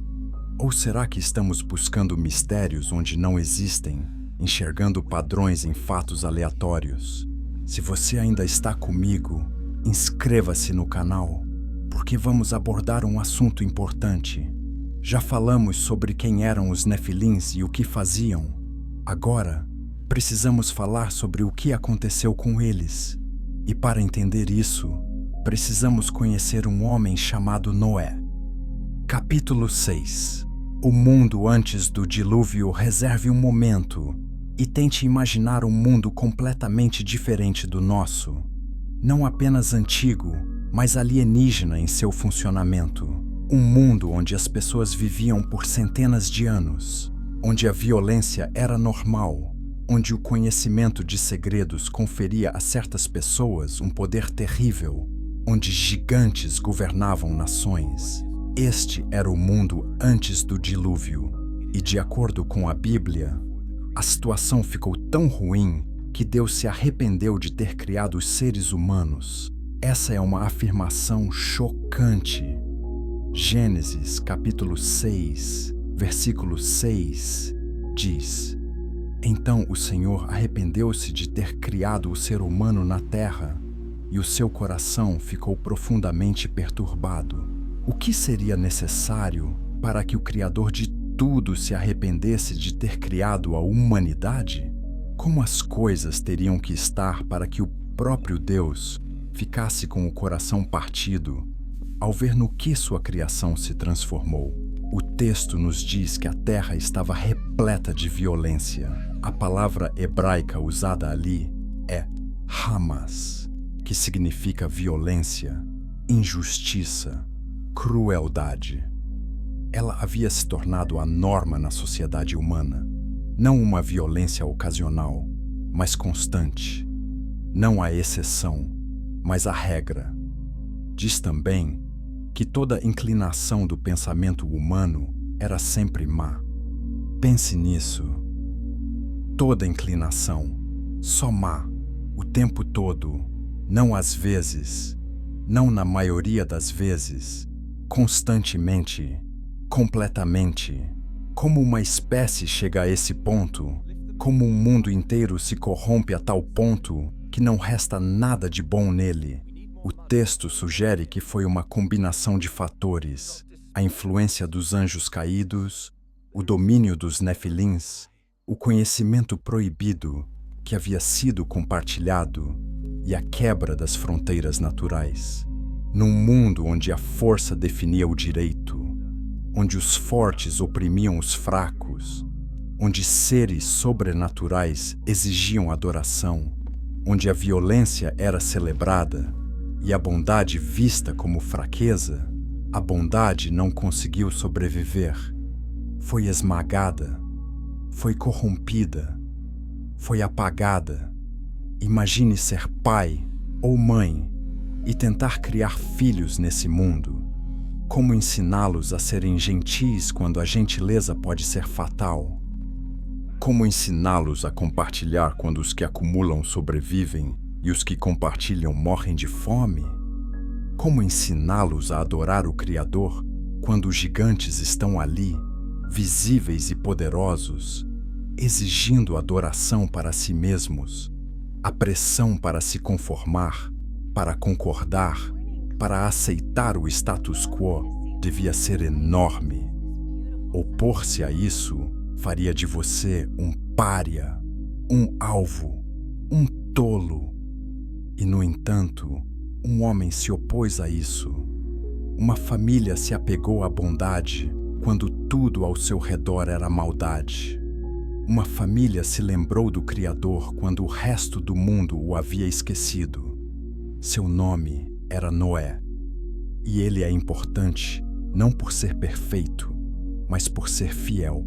Ou será que estamos buscando mistérios onde não existem, enxergando padrões em fatos aleatórios? Se você ainda está comigo, inscreva-se no canal, porque vamos abordar um assunto importante. Já falamos sobre quem eram os Nefilins e o que faziam. Agora, precisamos falar sobre o que aconteceu com eles. E para entender isso, precisamos conhecer um homem chamado Noé. Capítulo 6. O mundo antes do dilúvio. Reserve um momento. e tente imaginar um mundo completamente diferente do nosso. Não apenas antigo, mas alienígena em seu funcionamento. Um mundo onde as pessoas viviam por centenas de anos, onde a violência era normal, onde o conhecimento de segredos conferia a certas pessoas um poder terrível, onde gigantes governavam nações. Este era o mundo antes do dilúvio, e de acordo com a Bíblia, a situação ficou tão ruim que Deus se arrependeu de ter criado os seres humanos. Essa é uma afirmação chocante. Gênesis capítulo 6, versículo 6, diz: Então o Senhor arrependeu-se de ter criado o ser humano na terra, e o seu coração ficou profundamente perturbado. O que seria necessário para que o Criador de tudo se arrependesse de ter criado a humanidade? Como as coisas teriam que estar para que o próprio Deus ficasse com o coração partido ao ver no que sua criação se transformou? O texto nos diz que a terra estava repleta de violência. A palavra hebraica usada ali é Hamas, que significa violência, injustiça, crueldade. Ela havia se tornado a norma na sociedade humana. Não uma violência ocasional, mas constante. Não a exceção, mas a regra. Diz também que toda inclinação do pensamento humano era sempre má. Pense nisso. Toda inclinação, só má, o tempo todo, não às vezes, não na maioria das vezes, constantemente, completamente. Como uma espécie chega a esse ponto? Como um mundo inteiro se corrompe a tal ponto que não resta nada de bom nele? O texto sugere que foi uma combinação de fatores: a influência dos anjos caídos, o domínio dos nefilins, o conhecimento proibido que havia sido compartilhado e a quebra das fronteiras naturais. Num mundo onde a força definia o direito, onde os fortes oprimiam os fracos, onde seres sobrenaturais exigiam adoração, onde a violência era celebrada e a bondade vista como fraqueza, a bondade não conseguiu sobreviver. Foi esmagada, foi corrompida, foi apagada. Imagine ser pai ou mãe e tentar criar filhos nesse mundo. Como ensiná-los a serem gentis quando a gentileza pode ser fatal? Como ensiná-los a compartilhar quando os que acumulam sobrevivem e os que compartilham morrem de fome? Como ensiná-los a adorar o Criador quando os gigantes estão ali, visíveis e poderosos, exigindo adoração para si mesmos? A pressão para se conformar, para concordar, para aceitar o status quo devia ser enorme. Opor-se a isso faria de você um pária, um alvo, um tolo. E, no entanto, um homem se opôs a isso. Uma família se apegou à bondade quando tudo ao seu redor era maldade. Uma família se lembrou do Criador quando o resto do mundo o havia esquecido. Seu nome era Noé. E ele é importante não por ser perfeito, mas por ser fiel.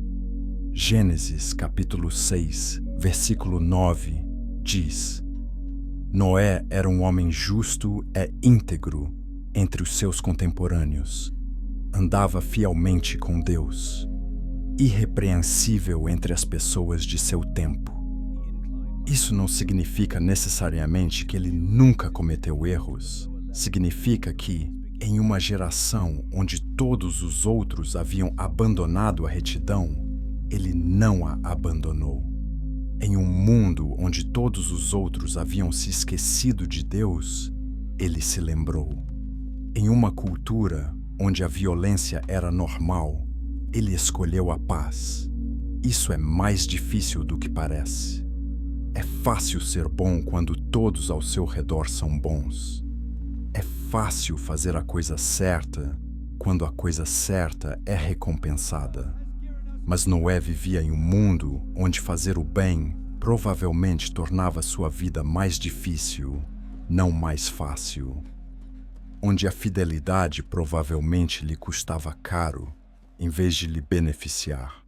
Gênesis capítulo 6, versículo 9, diz: Noé era um homem justo e íntegro entre os seus contemporâneos. Andava fielmente com Deus, irrepreensível entre as pessoas de seu tempo. Isso não significa necessariamente que ele nunca cometeu erros. Significa que, em uma geração onde todos os outros haviam abandonado a retidão, ele não a abandonou. Em um mundo onde todos os outros haviam se esquecido de Deus, ele se lembrou. Em uma cultura onde a violência era normal, ele escolheu a paz. Isso é mais difícil do que parece. É fácil ser bom quando todos ao seu redor são bons. É fácil fazer a coisa certa quando a coisa certa é recompensada. Mas Noé vivia em um mundo onde fazer o bem provavelmente tornava sua vida mais difícil, não mais fácil. Onde a fidelidade provavelmente lhe custava caro, em vez de lhe beneficiar.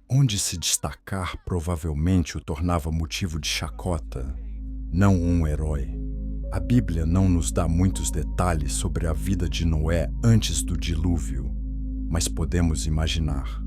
Onde se destacar provavelmente o tornava motivo de chacota, não um herói. A Bíblia não nos dá muitos detalhes sobre a vida de Noé antes do dilúvio, mas podemos imaginar.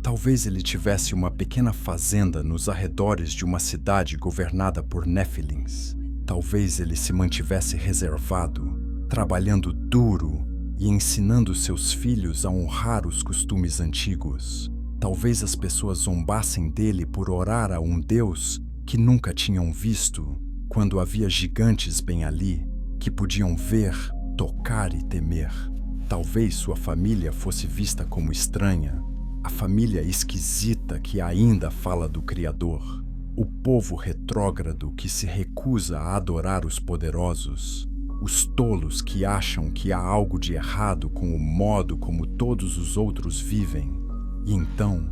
Talvez ele tivesse uma pequena fazenda nos arredores de uma cidade governada por Néfilins. Talvez ele se mantivesse reservado, trabalhando duro e ensinando seus filhos a honrar os costumes antigos. Talvez as pessoas zombassem dele por orar a um Deus que nunca tinham visto, quando havia gigantes bem ali, que podiam ver, tocar e temer. Talvez sua família fosse vista como estranha, a família esquisita que ainda fala do Criador, o povo retrógrado que se recusa a adorar os poderosos, os tolos que acham que há algo de errado com o modo como todos os outros vivem. E então,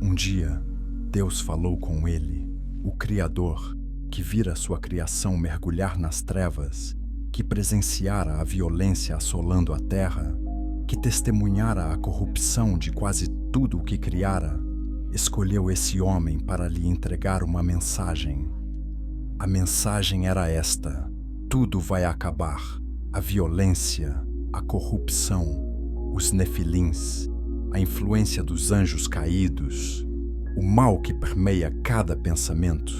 um dia, Deus falou com ele, o Criador, que vira sua criação mergulhar nas trevas, que presenciara a violência assolando a terra, que testemunhara a corrupção de quase tudo o que criara, escolheu esse homem para lhe entregar uma mensagem. A mensagem era esta: tudo vai acabar. A violência, a corrupção, os nefilins, a influência dos anjos caídos, o mal que permeia cada pensamento,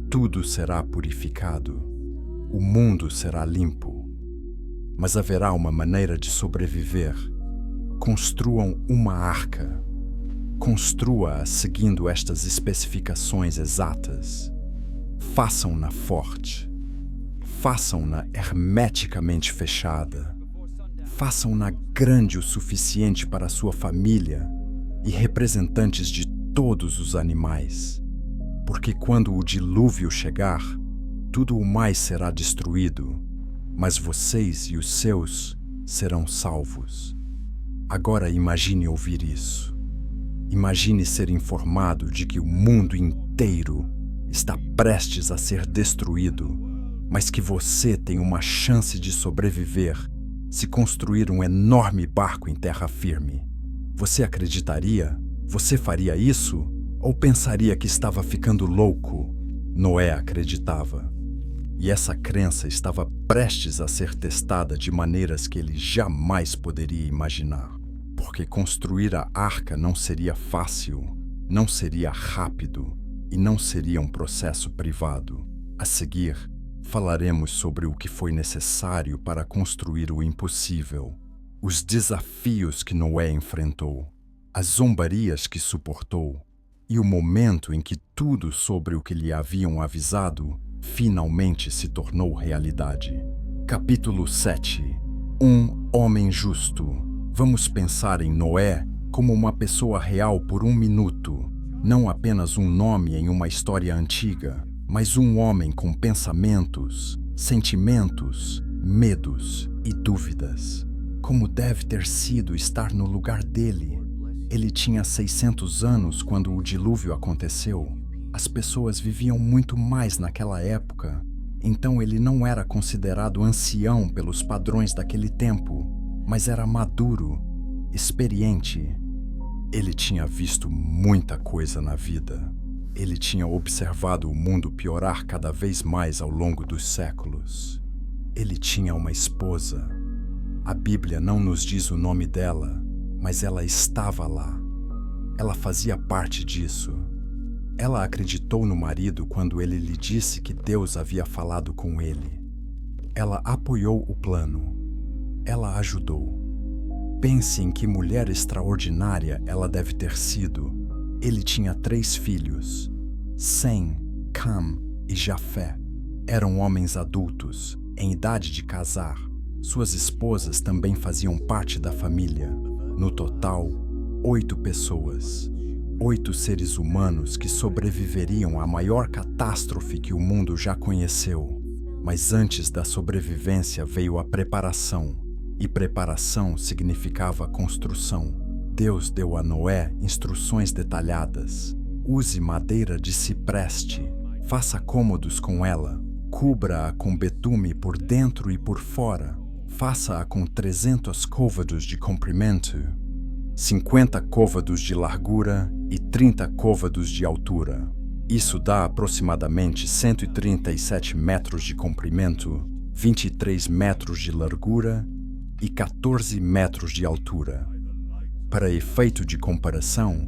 tudo será purificado. O mundo será limpo. Mas haverá uma maneira de sobreviver. Construam uma arca. Construa-a seguindo estas especificações exatas. Façam-na forte. Façam-na hermeticamente fechada. Façam-na grande o suficiente para sua família e representantes de todos os animais. Porque quando o dilúvio chegar, tudo o mais será destruído, mas vocês e os seus serão salvos. Agora imagine ouvir isso. Imagine ser informado de que o mundo inteiro está prestes a ser destruído, mas que você tem uma chance de sobreviver se construir um enorme barco em terra firme. Você acreditaria? Você faria isso? Ou pensaria que estava ficando louco? Noé acreditava. E essa crença estava prestes a ser testada de maneiras que ele jamais poderia imaginar. Porque construir a arca não seria fácil, não seria rápido e não seria um processo privado. A seguir, falaremos sobre o que foi necessário para construir o impossível, os desafios que Noé enfrentou, as zombarias que suportou e o momento em que tudo sobre o que lhe haviam avisado finalmente se tornou realidade. Capítulo 7. Um homem justo. Vamos pensar em Noé como uma pessoa real por um minuto, não apenas um nome em uma história antiga, mas um homem com pensamentos, sentimentos, medos e dúvidas. Como deve ter sido estar no lugar dele? Ele tinha 600 anos quando o dilúvio aconteceu. As pessoas viviam muito mais naquela época, então ele não era considerado ancião pelos padrões daquele tempo, mas era maduro, experiente. Ele tinha visto muita coisa na vida. Ele tinha observado o mundo piorar cada vez mais ao longo dos séculos. Ele tinha uma esposa. A Bíblia não nos diz o nome dela, mas ela estava lá. Ela fazia parte disso. Ela acreditou no marido quando ele lhe disse que Deus havia falado com ele. Ela apoiou o plano. Ela ajudou. Pense em que mulher extraordinária ela deve ter sido. Ele tinha 3 filhos, Sem, Cam e Jafé. Eram homens adultos, em idade de casar. Suas esposas também faziam parte da família. No total, 8 pessoas. 8 seres humanos que sobreviveriam à maior catástrofe que o mundo já conheceu. Mas antes da sobrevivência veio a preparação. E preparação significava construção. Deus deu a Noé instruções detalhadas. Use madeira de cipreste, faça cômodos com ela, cubra-a com betume por dentro e por fora, faça-a com 300 côvados de comprimento, 50 côvados de largura e 30 côvados de altura. Isso dá aproximadamente 137 metros de comprimento, 23 metros de largura e 14 metros de altura. Para efeito de comparação,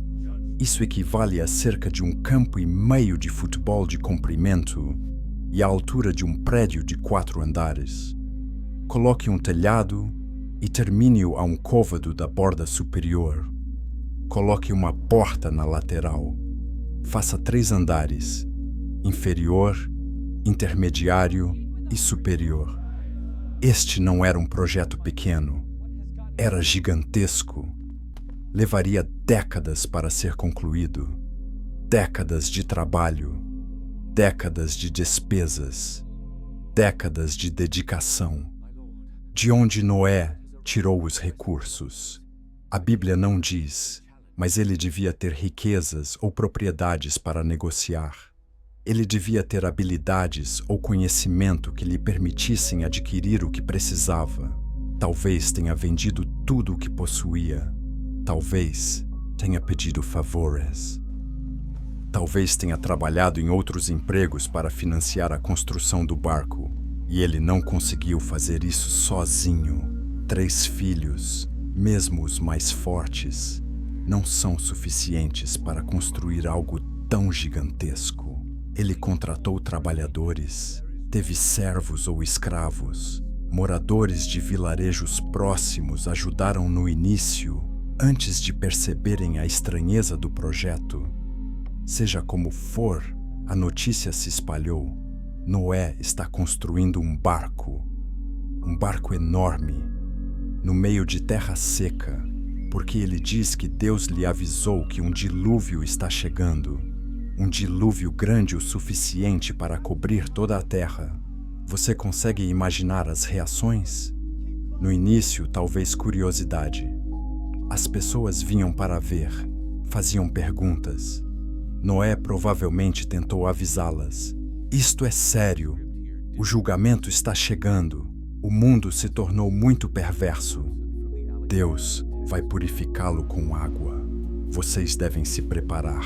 isso equivale a cerca de 1,5 campo de futebol de comprimento e a altura de um prédio de 4 andares. Coloque um telhado e termine-o a um côvado da borda superior. Coloque uma porta na lateral. Faça 3 andares: inferior, intermediário e superior. Este não era um projeto pequeno. Era gigantesco. Levaria décadas para ser concluído. Décadas de trabalho. Décadas de despesas. Décadas de dedicação. De onde Noé tirou os recursos? A Bíblia não diz, mas ele devia ter riquezas ou propriedades para negociar. Ele devia ter habilidades ou conhecimento que lhe permitissem adquirir o que precisava. Talvez tenha vendido tudo o que possuía. Talvez tenha pedido favores. Talvez tenha trabalhado em outros empregos para financiar a construção do barco, e ele não conseguiu fazer isso sozinho. 3 filhos, mesmo os mais fortes, não são suficientes para construir algo tão gigantesco. Ele contratou trabalhadores, teve servos ou escravos. Moradores de vilarejos próximos ajudaram no início, antes de perceberem a estranheza do projeto. Seja como for, a notícia se espalhou. Noé está construindo um barco enorme, no meio de terra seca, porque ele diz que Deus lhe avisou que um dilúvio está chegando, um dilúvio grande o suficiente para cobrir toda a terra. Você consegue imaginar as reações? No início, talvez curiosidade. As pessoas vinham para ver, faziam perguntas. Noé provavelmente tentou avisá-las. Isto é sério. O julgamento está chegando. O mundo se tornou muito perverso. Deus vai purificá-lo com água. Vocês devem se preparar,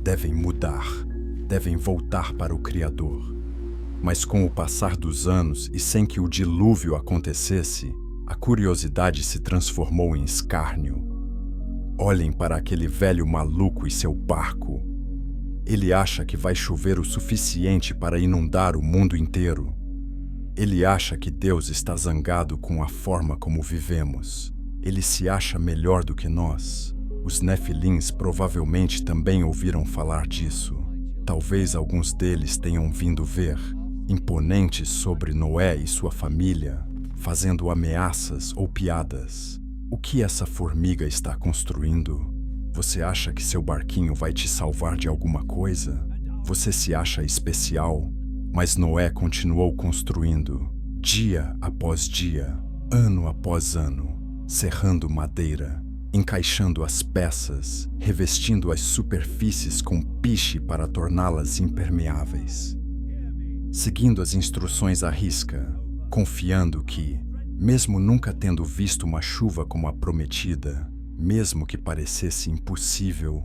devem mudar, devem voltar para o Criador. Mas com o passar dos anos e sem que o dilúvio acontecesse, a curiosidade se transformou em escárnio. Olhem para aquele velho maluco e seu barco. Ele acha que vai chover o suficiente para inundar o mundo inteiro. Ele acha que Deus está zangado com a forma como vivemos. Ele se acha melhor do que nós. Os Nefilins provavelmente também ouviram falar disso. Talvez alguns deles tenham vindo ver, imponentes sobre Noé e sua família, fazendo ameaças ou piadas. O que essa formiga está construindo? Você acha que seu barquinho vai te salvar de alguma coisa? Você se acha especial? Mas Noé continuou construindo, dia após dia, ano após ano, serrando madeira, encaixando as peças, revestindo as superfícies com piche para torná-las impermeáveis. Seguindo as instruções à risca, confiando que, mesmo nunca tendo visto uma chuva como a prometida, mesmo que parecesse impossível,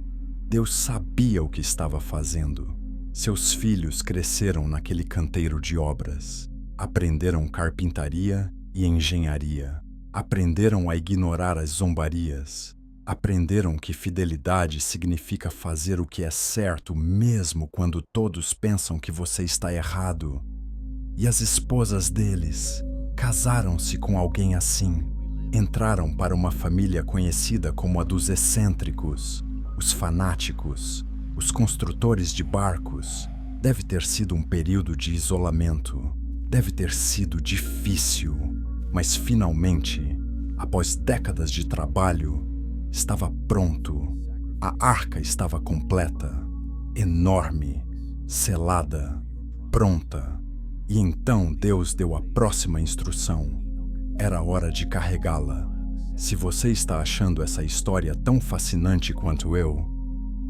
Deus sabia o que estava fazendo. Seus filhos cresceram naquele canteiro de obras, aprenderam carpintaria e engenharia, aprenderam a ignorar as zombarias, aprenderam que fidelidade significa fazer o que é certo mesmo quando todos pensam que você está errado. E as esposas deles casaram-se com alguém assim. Entraram para uma família conhecida como a dos excêntricos, os fanáticos, os construtores de barcos. Deve ter sido um período de isolamento. Deve ter sido difícil. Mas finalmente, após décadas de trabalho, estava pronto. A arca estava completa, enorme, selada, pronta. E então Deus deu a próxima instrução. Era hora de carregá-la. Se você está achando essa história tão fascinante quanto eu,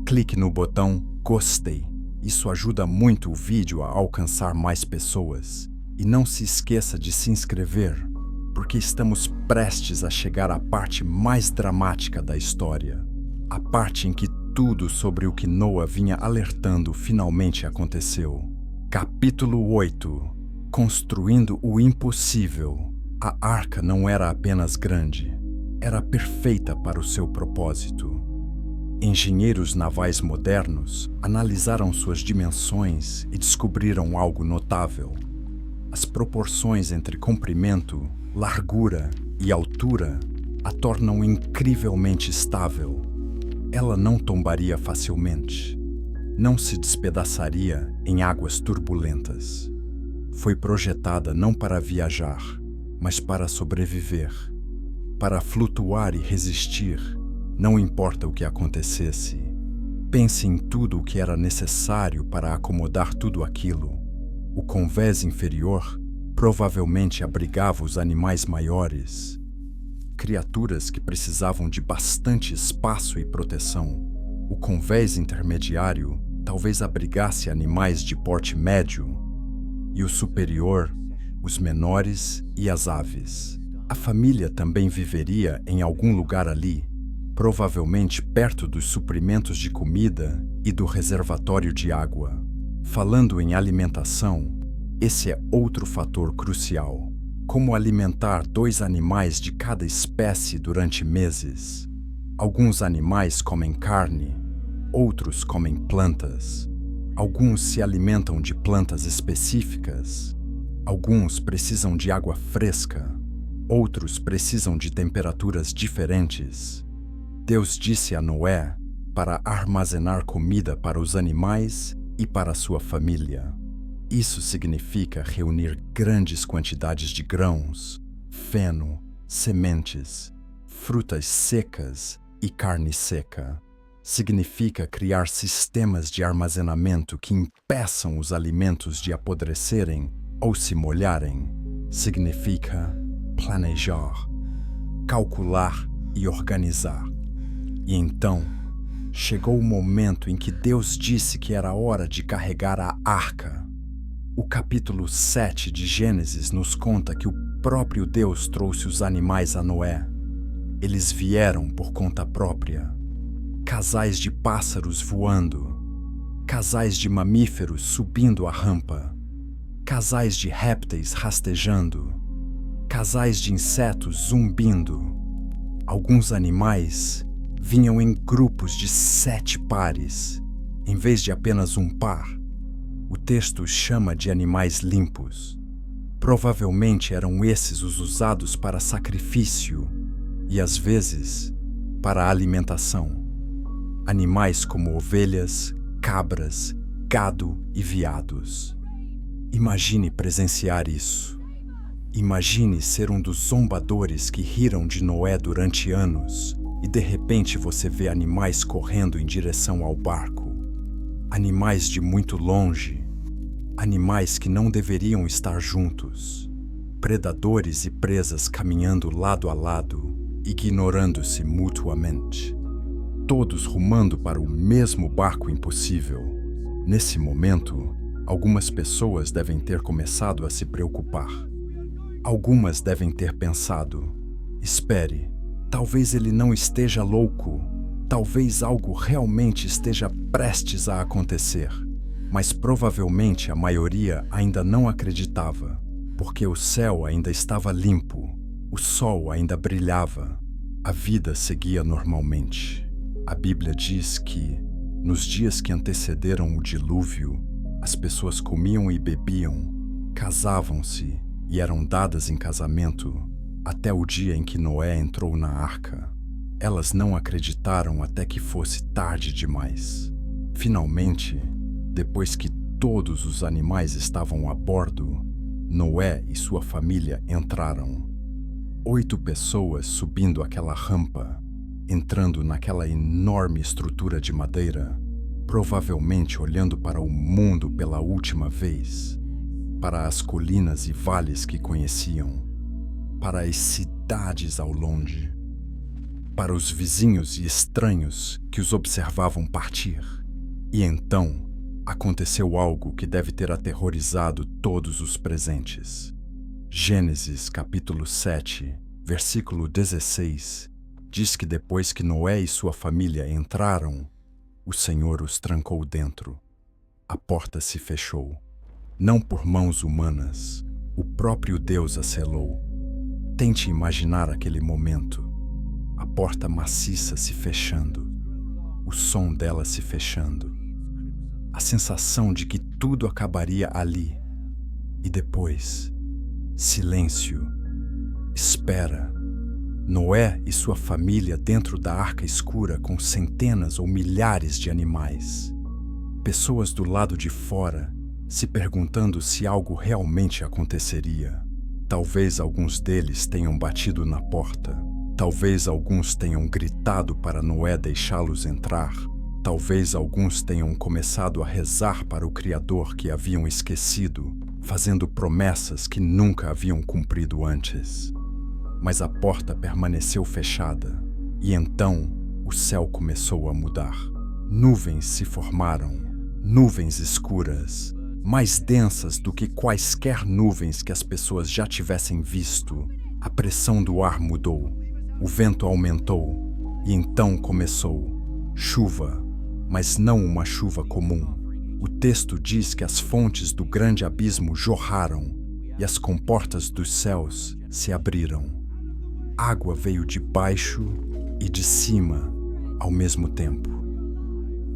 clique no botão gostei. Isso ajuda muito o vídeo a alcançar mais pessoas. E não se esqueça de se inscrever, porque estamos prestes a chegar à parte mais dramática da história. A parte em que tudo sobre o que Noa vinha alertando finalmente aconteceu. Capítulo 8. Construindo o impossível. A arca não era apenas grande, era perfeita para o seu propósito. Engenheiros navais modernos analisaram suas dimensões e descobriram algo notável. As proporções entre comprimento, largura e altura a tornam incrivelmente estável. Ela não tombaria facilmente, não se despedaçaria em águas turbulentas. Foi projetada não para viajar, mas para sobreviver, para flutuar e resistir, não importa o que acontecesse. Pense em tudo o que era necessário para acomodar tudo aquilo. O convés inferior provavelmente abrigava os animais maiores, criaturas que precisavam de bastante espaço e proteção. O convés intermediário talvez abrigasse animais de porte médio, e o superior, os menores e as aves. A família também viveria em algum lugar ali, provavelmente perto dos suprimentos de comida e do reservatório de água. Falando em alimentação, esse é outro fator crucial. Como alimentar 2 animais de cada espécie durante meses? Alguns animais comem carne, outros comem plantas. Alguns se alimentam de plantas específicas. Alguns precisam de água fresca. Outros precisam de temperaturas diferentes. Deus disse a Noé para armazenar comida para os animais e para sua família. Isso significa reunir grandes quantidades de grãos, feno, sementes, frutas secas e carne seca. Significa criar sistemas de armazenamento que impeçam os alimentos de apodrecerem ou se molharem. Significa planejar, calcular e organizar. E então, chegou o momento em que Deus disse que era hora de carregar a arca. O capítulo 7 de Gênesis nos conta que o próprio Deus trouxe os animais a Noé. Eles vieram por conta própria. Casais de pássaros voando, casais de mamíferos subindo a rampa, casais de répteis rastejando, casais de insetos zumbindo. Alguns animais vinham em grupos de 7 pares, em vez de apenas um par. O texto os chama de animais limpos. Provavelmente eram esses os usados para sacrifício e, às vezes, para alimentação. Animais como ovelhas, cabras, gado e veados. Imagine presenciar isso. Imagine ser um dos zombadores que riram de Noé durante anos e de repente você vê animais correndo em direção ao barco. Animais de muito longe. Animais que não deveriam estar juntos. Predadores e presas caminhando lado a lado, ignorando-se mutuamente. Todos rumando para o mesmo barco impossível. Nesse momento, algumas pessoas devem ter começado a se preocupar. Algumas devem ter pensado: espere, talvez ele não esteja louco. Talvez algo realmente esteja prestes a acontecer. Mas provavelmente a maioria ainda não acreditava, porque o céu ainda estava limpo, o sol ainda brilhava, a vida seguia normalmente. A Bíblia diz que, nos dias que antecederam o dilúvio, as pessoas comiam e bebiam, casavam-se e eram dadas em casamento até o dia em que Noé entrou na arca. Elas não acreditaram até que fosse tarde demais. Finalmente, depois que todos os animais estavam a bordo, Noé e sua família entraram. 8 pessoas subindo aquela rampa, entrando naquela enorme estrutura de madeira, provavelmente olhando para o mundo pela última vez, para as colinas e vales que conheciam, para as cidades ao longe. para os vizinhos e estranhos que os observavam partir. E então aconteceu algo que deve ter aterrorizado todos os presentes. Gênesis capítulo 7, versículo 16, diz que depois que Noé e sua família entraram, o Senhor os trancou dentro. A porta se fechou, não por mãos humanas, o próprio Deus a selou. Tente imaginar aquele momento, a porta maciça se fechando, o som dela se fechando, a sensação de que tudo acabaria ali. E depois, silêncio, espera. Noé e sua família dentro da arca escura com centenas ou milhares de animais. Pessoas do lado de fora se perguntando se algo realmente aconteceria. Talvez alguns deles tenham batido na porta. Talvez alguns tenham gritado para Noé deixá-los entrar. Talvez alguns tenham começado a rezar para o Criador que haviam esquecido, fazendo promessas que nunca haviam cumprido antes. Mas a porta permaneceu fechada, e então o céu começou a mudar. Nuvens se formaram, nuvens escuras, mais densas do que quaisquer nuvens que as pessoas já tivessem visto. A pressão do ar mudou, o vento aumentou, e então começou chuva, mas não uma chuva comum. O texto diz que as fontes do grande abismo jorraram e as comportas dos céus se abriram. Água veio de baixo e de cima ao mesmo tempo.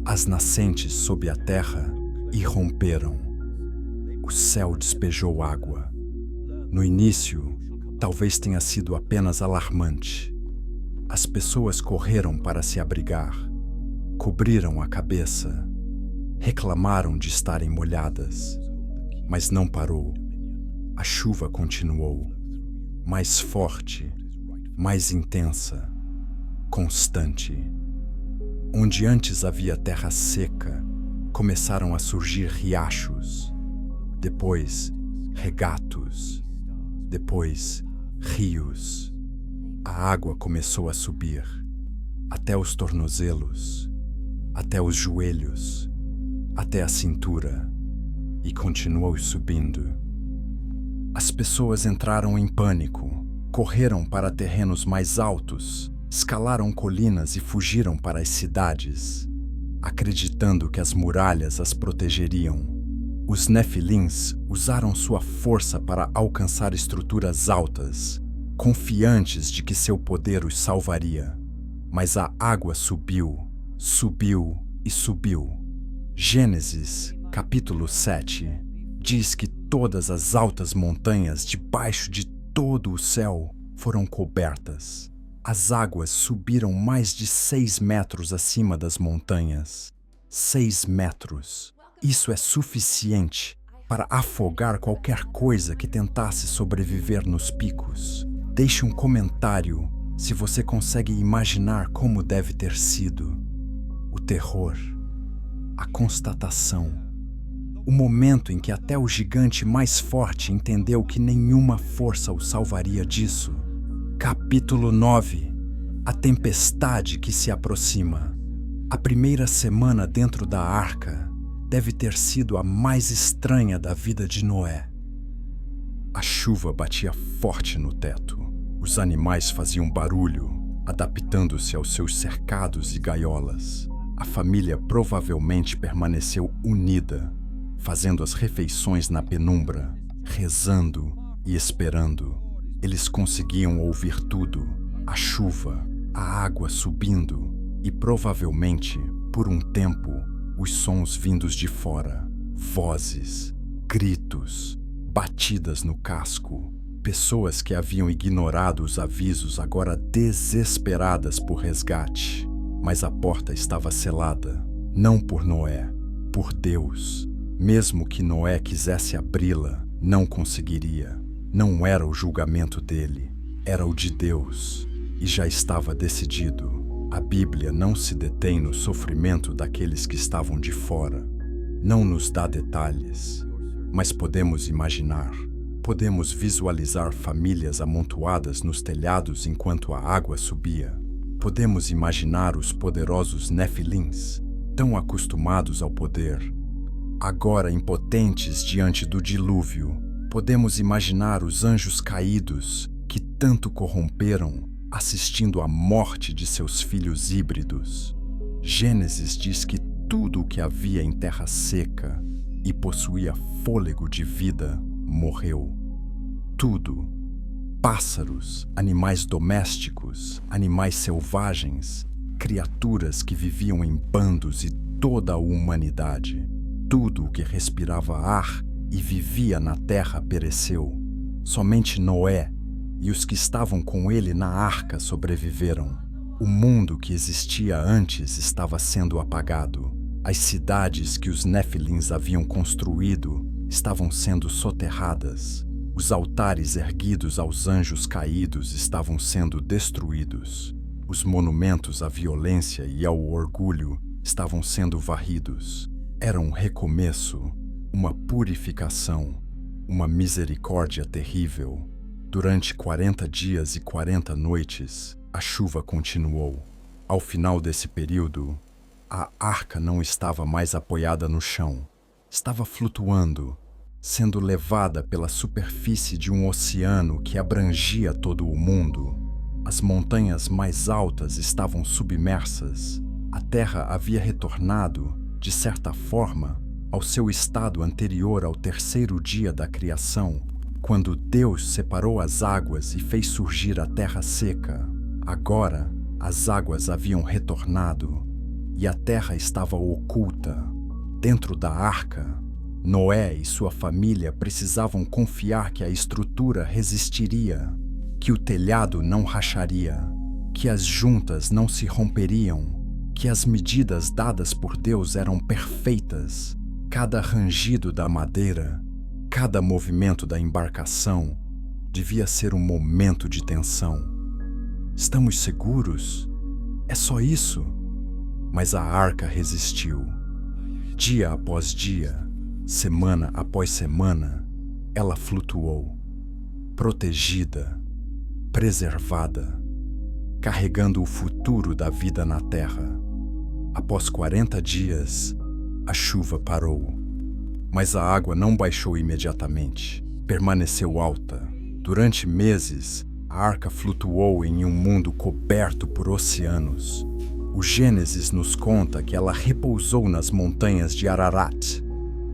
As nascentes sob a terra irromperam. O céu despejou água. No início, talvez tenha sido apenas alarmante. As pessoas correram para se abrigar, cobriram a cabeça, reclamaram de estarem molhadas, mas não parou. A chuva continuou, mais forte, mais intensa, constante. Onde antes havia terra seca, começaram a surgir riachos, depois regatos, depois rios. A água começou a subir, até os tornozelos, até os joelhos, até a cintura, e continuou subindo. As pessoas entraram em pânico, correram para terrenos mais altos, escalaram colinas e fugiram para as cidades, acreditando que as muralhas as protegeriam. Os Nefilins usaram sua força para alcançar estruturas altas, confiantes de que seu poder os salvaria. Mas a água subiu, subiu e subiu. Gênesis, capítulo 7, diz que todas as altas montanhas debaixo de todo o céu foram cobertas. As águas subiram mais de 6 metros acima das montanhas. 6 metros. Isso é suficiente para afogar qualquer coisa que tentasse sobreviver nos picos. Deixe um comentário se você consegue imaginar como deve ter sido. O terror, a constatação, o momento em que até o gigante mais forte entendeu que nenhuma força o salvaria disso. Capítulo 9. A tempestade que se aproxima. A primeira semana dentro da arca deve ter sido a mais estranha da vida de Noé. A chuva batia forte no teto. Os animais faziam barulho, adaptando-se aos seus cercados e gaiolas. A família provavelmente permaneceu unida, fazendo as refeições na penumbra, rezando e esperando. Eles conseguiam ouvir tudo: a chuva, a água subindo e provavelmente, por um tempo, os sons vindos de fora, vozes, gritos, batidas no casco. Pessoas que haviam ignorado os avisos agora desesperadas por resgate. Mas a porta estava selada, não por Noé, por Deus. Mesmo que Noé quisesse abri-la, não conseguiria. Não era o julgamento dele, era o de Deus. E já estava decidido. A Bíblia não se detém no sofrimento daqueles que estavam de fora. Não nos dá detalhes, mas podemos imaginar. Podemos visualizar famílias amontoadas nos telhados enquanto a água subia. Podemos imaginar os poderosos Nefilins, tão acostumados ao poder, agora impotentes diante do dilúvio. Podemos imaginar os anjos caídos que tanto corromperam, assistindo à morte de seus filhos híbridos. Gênesis diz que tudo o que havia em terra seca e possuía fôlego de vida morreu. Tudo. Pássaros, animais domésticos, animais selvagens, criaturas que viviam em bandos e toda a humanidade. Tudo o que respirava ar e vivia na terra pereceu. Somente Noé e os que estavam com ele na arca sobreviveram. O mundo que existia antes estava sendo apagado. As cidades que os Nefilins haviam construído estavam sendo soterradas. Os altares erguidos aos anjos caídos estavam sendo destruídos. Os monumentos à violência e ao orgulho estavam sendo varridos. Era um recomeço, uma purificação, uma misericórdia terrível. Durante 40 dias e 40 noites, a chuva continuou. Ao final desse período, a arca não estava mais apoiada no chão. Estava flutuando, sendo levada pela superfície de um oceano que abrangia todo o mundo. As montanhas mais altas estavam submersas. A terra havia retornado, de certa forma, ao seu estado anterior ao terceiro dia da criação, quando Deus separou as águas e fez surgir a terra seca. Agora, as águas haviam retornado e a terra estava oculta. Dentro da arca, Noé e sua família precisavam confiar que a estrutura resistiria, que o telhado não racharia, que as juntas não se romperiam, que as medidas dadas por Deus eram perfeitas. Cada rangido da madeira, cada movimento da embarcação devia ser um momento de tensão. Estamos seguros? É só isso? Mas a arca resistiu. Dia após dia, semana após semana, ela flutuou, protegida, preservada, carregando o futuro da vida na terra. Após 40 dias, a chuva parou. Mas a água não baixou imediatamente. Permaneceu alta. Durante meses, a arca flutuou em um mundo coberto por oceanos. O Gênesis nos conta que ela repousou nas montanhas de Ararat.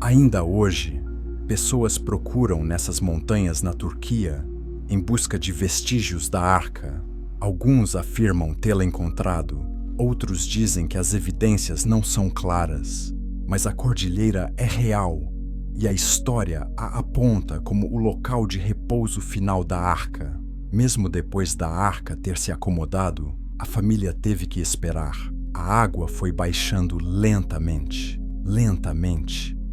Ainda hoje, pessoas procuram nessas montanhas na Turquia em busca de vestígios da arca. Alguns afirmam tê-la encontrado, outros dizem que as evidências não são claras. Mas a cordilheira é real e a história a aponta como o local de repouso final da arca. Mesmo depois da arca ter se acomodado, a família teve que esperar. A água foi baixando lentamente,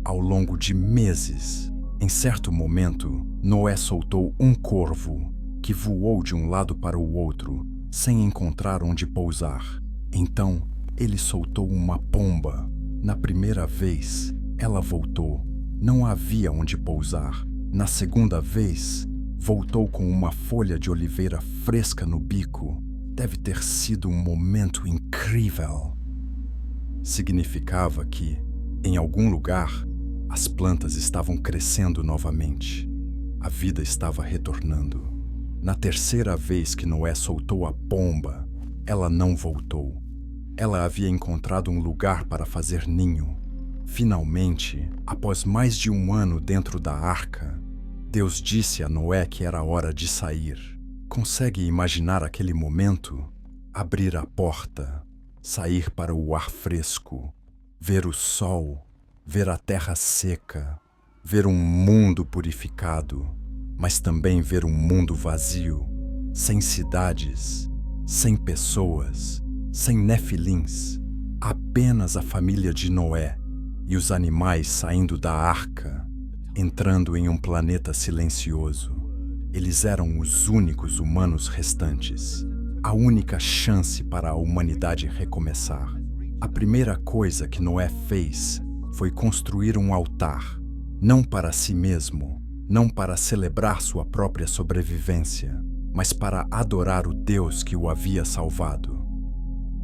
ao longo de meses. Em certo momento, Noé soltou um corvo que voou de um lado para o outro, sem encontrar onde pousar. Então, ele soltou uma pomba. Na primeira vez, ela voltou. Não havia onde pousar. Na segunda vez, voltou com uma folha de oliveira fresca no bico. Deve ter sido um momento incrível. Significava que, em algum lugar, as plantas estavam crescendo novamente. A vida estava retornando. Na terceira vez que Noé soltou a pomba, ela não voltou. Ela havia encontrado um lugar para fazer ninho. Finalmente, após mais de um ano dentro da arca, Deus disse a Noé que era hora de sair. Consegue imaginar aquele momento? Abrir a porta, sair para o ar fresco, ver o sol, ver a terra seca, ver um mundo purificado, mas também ver um mundo vazio, sem cidades, sem pessoas, sem nefilins, apenas a família de Noé e os animais saindo da arca, entrando em um planeta silencioso. Eles eram os únicos humanos restantes, a única chance para a humanidade recomeçar. A primeira coisa que Noé fez foi construir um altar, não para si mesmo, não para celebrar sua própria sobrevivência, mas para adorar o Deus que o havia salvado.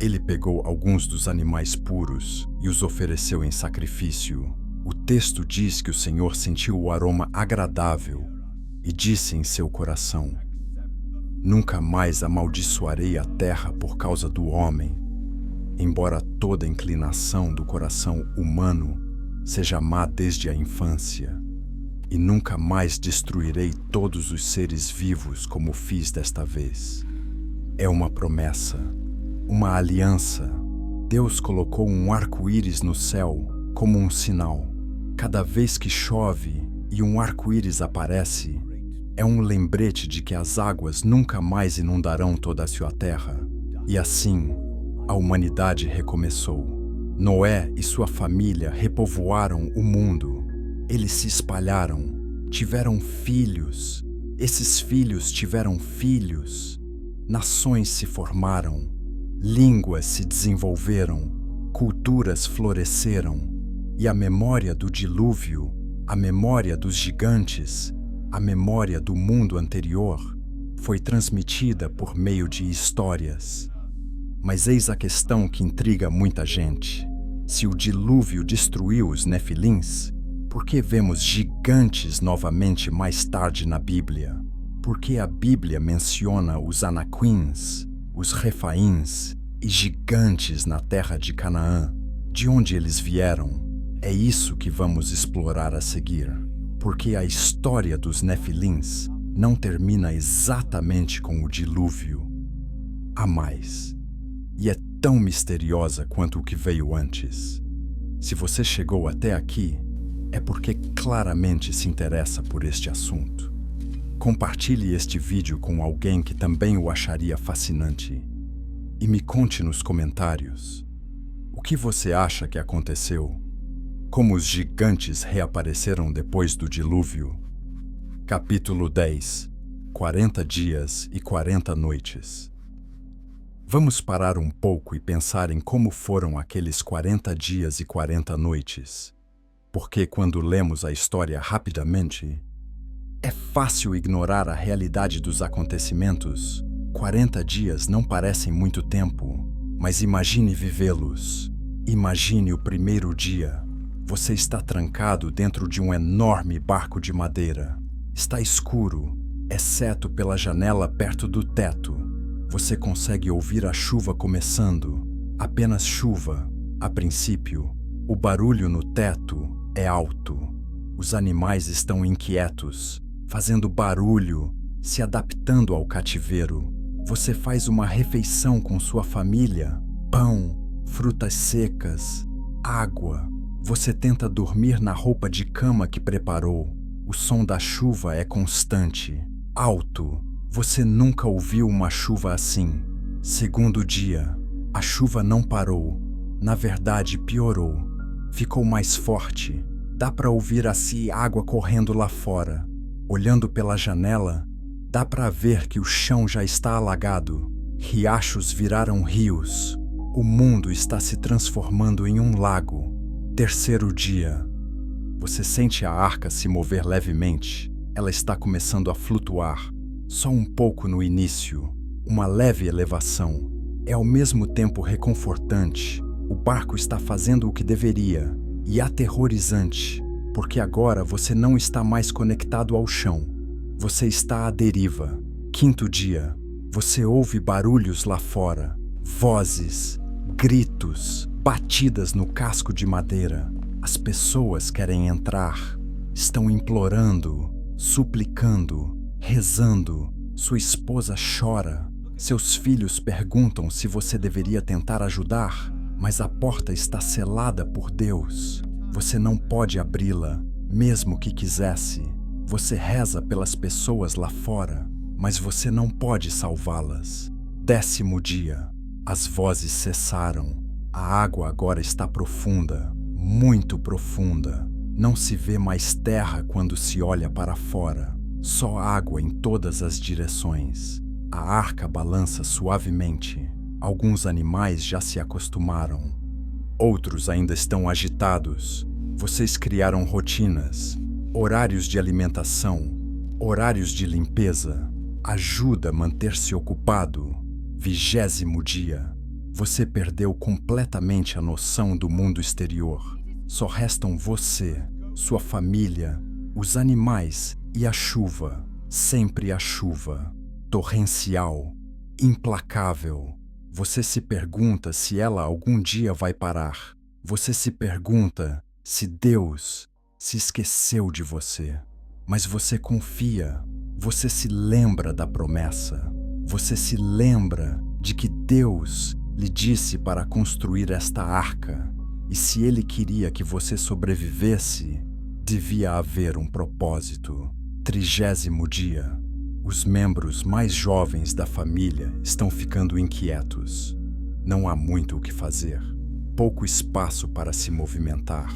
Ele pegou alguns dos animais puros e os ofereceu em sacrifício. O texto diz que o Senhor sentiu o aroma agradável e disse em seu coração: Nunca mais amaldiçoarei a terra por causa do homem, embora toda inclinação do coração humano seja má desde a infância, e nunca mais destruirei todos os seres vivos como fiz desta vez. É uma promessa, uma aliança. Deus colocou um arco-íris no céu como um sinal. Cada vez que chove e um arco-íris aparece, é um lembrete de que as águas nunca mais inundarão toda a sua terra. E assim, a humanidade recomeçou. Noé e sua família repovoaram o mundo. Eles se espalharam, tiveram filhos. Esses filhos tiveram filhos. Nações se formaram, línguas se desenvolveram, culturas floresceram, e a memória do dilúvio, a memória dos gigantes, a memória do mundo anterior foi transmitida por meio de histórias. Mas eis a questão que intriga muita gente. Se o dilúvio destruiu os Nefilins, por que vemos gigantes novamente mais tarde na Bíblia? Por que a Bíblia menciona os Anaquins, os Refaíns e gigantes na terra de Canaã? De onde eles vieram? É isso que vamos explorar a seguir. Porque a história dos Nefilins não termina exatamente com o dilúvio. Há mais. E é tão misteriosa quanto o que veio antes. Se você chegou até aqui, é porque claramente se interessa por este assunto. Compartilhe este vídeo com alguém que também o acharia fascinante. E me conte nos comentários o que você acha que aconteceu. Como os gigantes reapareceram depois do dilúvio. Capítulo 10. 40 dias e 40 noites. Vamos parar um pouco e pensar em como foram aqueles 40 dias e 40 noites. Porque quando lemos a história rapidamente, é fácil ignorar a realidade dos acontecimentos. 40 dias não parecem muito tempo, mas imagine vivê-los. Imagine o primeiro dia. Você está trancado dentro de um enorme barco de madeira. Está escuro, exceto pela janela perto do teto. Você consegue ouvir a chuva começando. Apenas chuva. A princípio, o barulho no teto é alto. Os animais estão inquietos, fazendo barulho, se adaptando ao cativeiro. Você faz uma refeição com sua família. Pão, frutas secas, água. Você tenta dormir na roupa de cama que preparou. O som da chuva é constante, alto. Você nunca ouviu uma chuva assim. Segundo dia, a chuva não parou. Na verdade, piorou. Ficou mais forte. Dá para ouvir assim água correndo lá fora. Olhando pela janela, dá para ver que o chão já está alagado. Riachos viraram rios. O mundo está se transformando em um lago. Terceiro dia. Você sente a arca se mover levemente. Ela está começando a flutuar. Só um pouco no início. Uma leve elevação. É ao mesmo tempo reconfortante. O barco está fazendo o que deveria. E aterrorizante. Porque agora você não está mais conectado ao chão. Você está à deriva. Quinto dia. Você ouve barulhos lá fora. Vozes, gritos, batidas no casco de madeira. As pessoas querem entrar. Estão implorando, suplicando, rezando. Sua esposa chora. Seus filhos perguntam se você deveria tentar ajudar, mas a porta está selada por Deus. Você não pode abri-la, mesmo que quisesse. Você reza pelas pessoas lá fora, mas você não pode salvá-las. 10º dia. As vozes cessaram. A água agora está profunda, muito profunda. Não se vê mais terra quando se olha para fora. Só água em todas as direções. A arca balança suavemente. Alguns animais já se acostumaram. Outros ainda estão agitados. Vocês criaram rotinas, horários de alimentação, horários de limpeza. Ajuda a manter-se ocupado. 20º dia. Você perdeu completamente a noção do mundo exterior. Só restam você, sua família, os animais e a chuva. Sempre a chuva. Torrencial, implacável. Você se pergunta se ela algum dia vai parar. Você se pergunta se Deus se esqueceu de você. Mas você confia. Você se lembra da promessa. Você se lembra de que Deus lhe disse para construir esta arca. E se ele queria que você sobrevivesse, devia haver um propósito. 30º dia. Os membros mais jovens da família estão ficando inquietos. Não há muito o que fazer. Pouco espaço para se movimentar.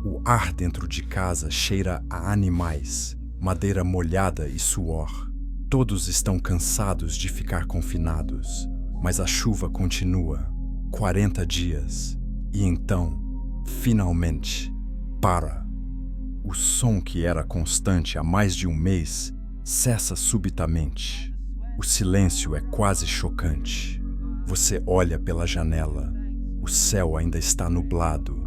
O ar dentro de casa cheira a animais, madeira molhada e suor. Todos estão cansados de ficar confinados, mas a chuva continua. 40 dias. E então, finalmente, para. O som que era constante há mais de um mês cessa subitamente. O silêncio é quase chocante. Você olha pela janela. O céu ainda está nublado,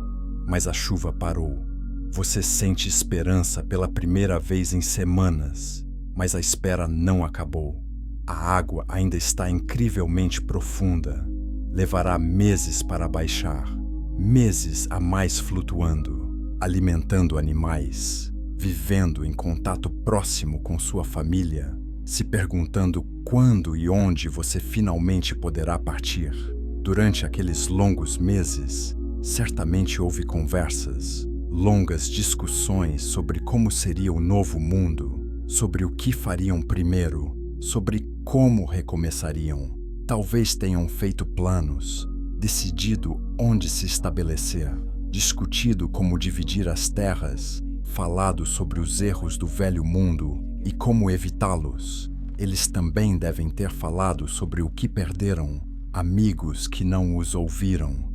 mas a chuva parou. Você sente esperança pela primeira vez em semanas, mas a espera não acabou. A água ainda está incrivelmente profunda. Levará meses para baixar, meses a mais flutuando, alimentando animais, vivendo em contato próximo com sua família, se perguntando quando e onde você finalmente poderá partir. Durante aqueles longos meses, certamente houve conversas, longas discussões sobre como seria o novo mundo, sobre o que fariam primeiro, sobre como recomeçariam. Talvez tenham feito planos, decidido onde se estabelecer, discutido como dividir as terras, falado sobre os erros do velho mundo e como evitá-los. Eles também devem ter falado sobre o que perderam, amigos que não os ouviram,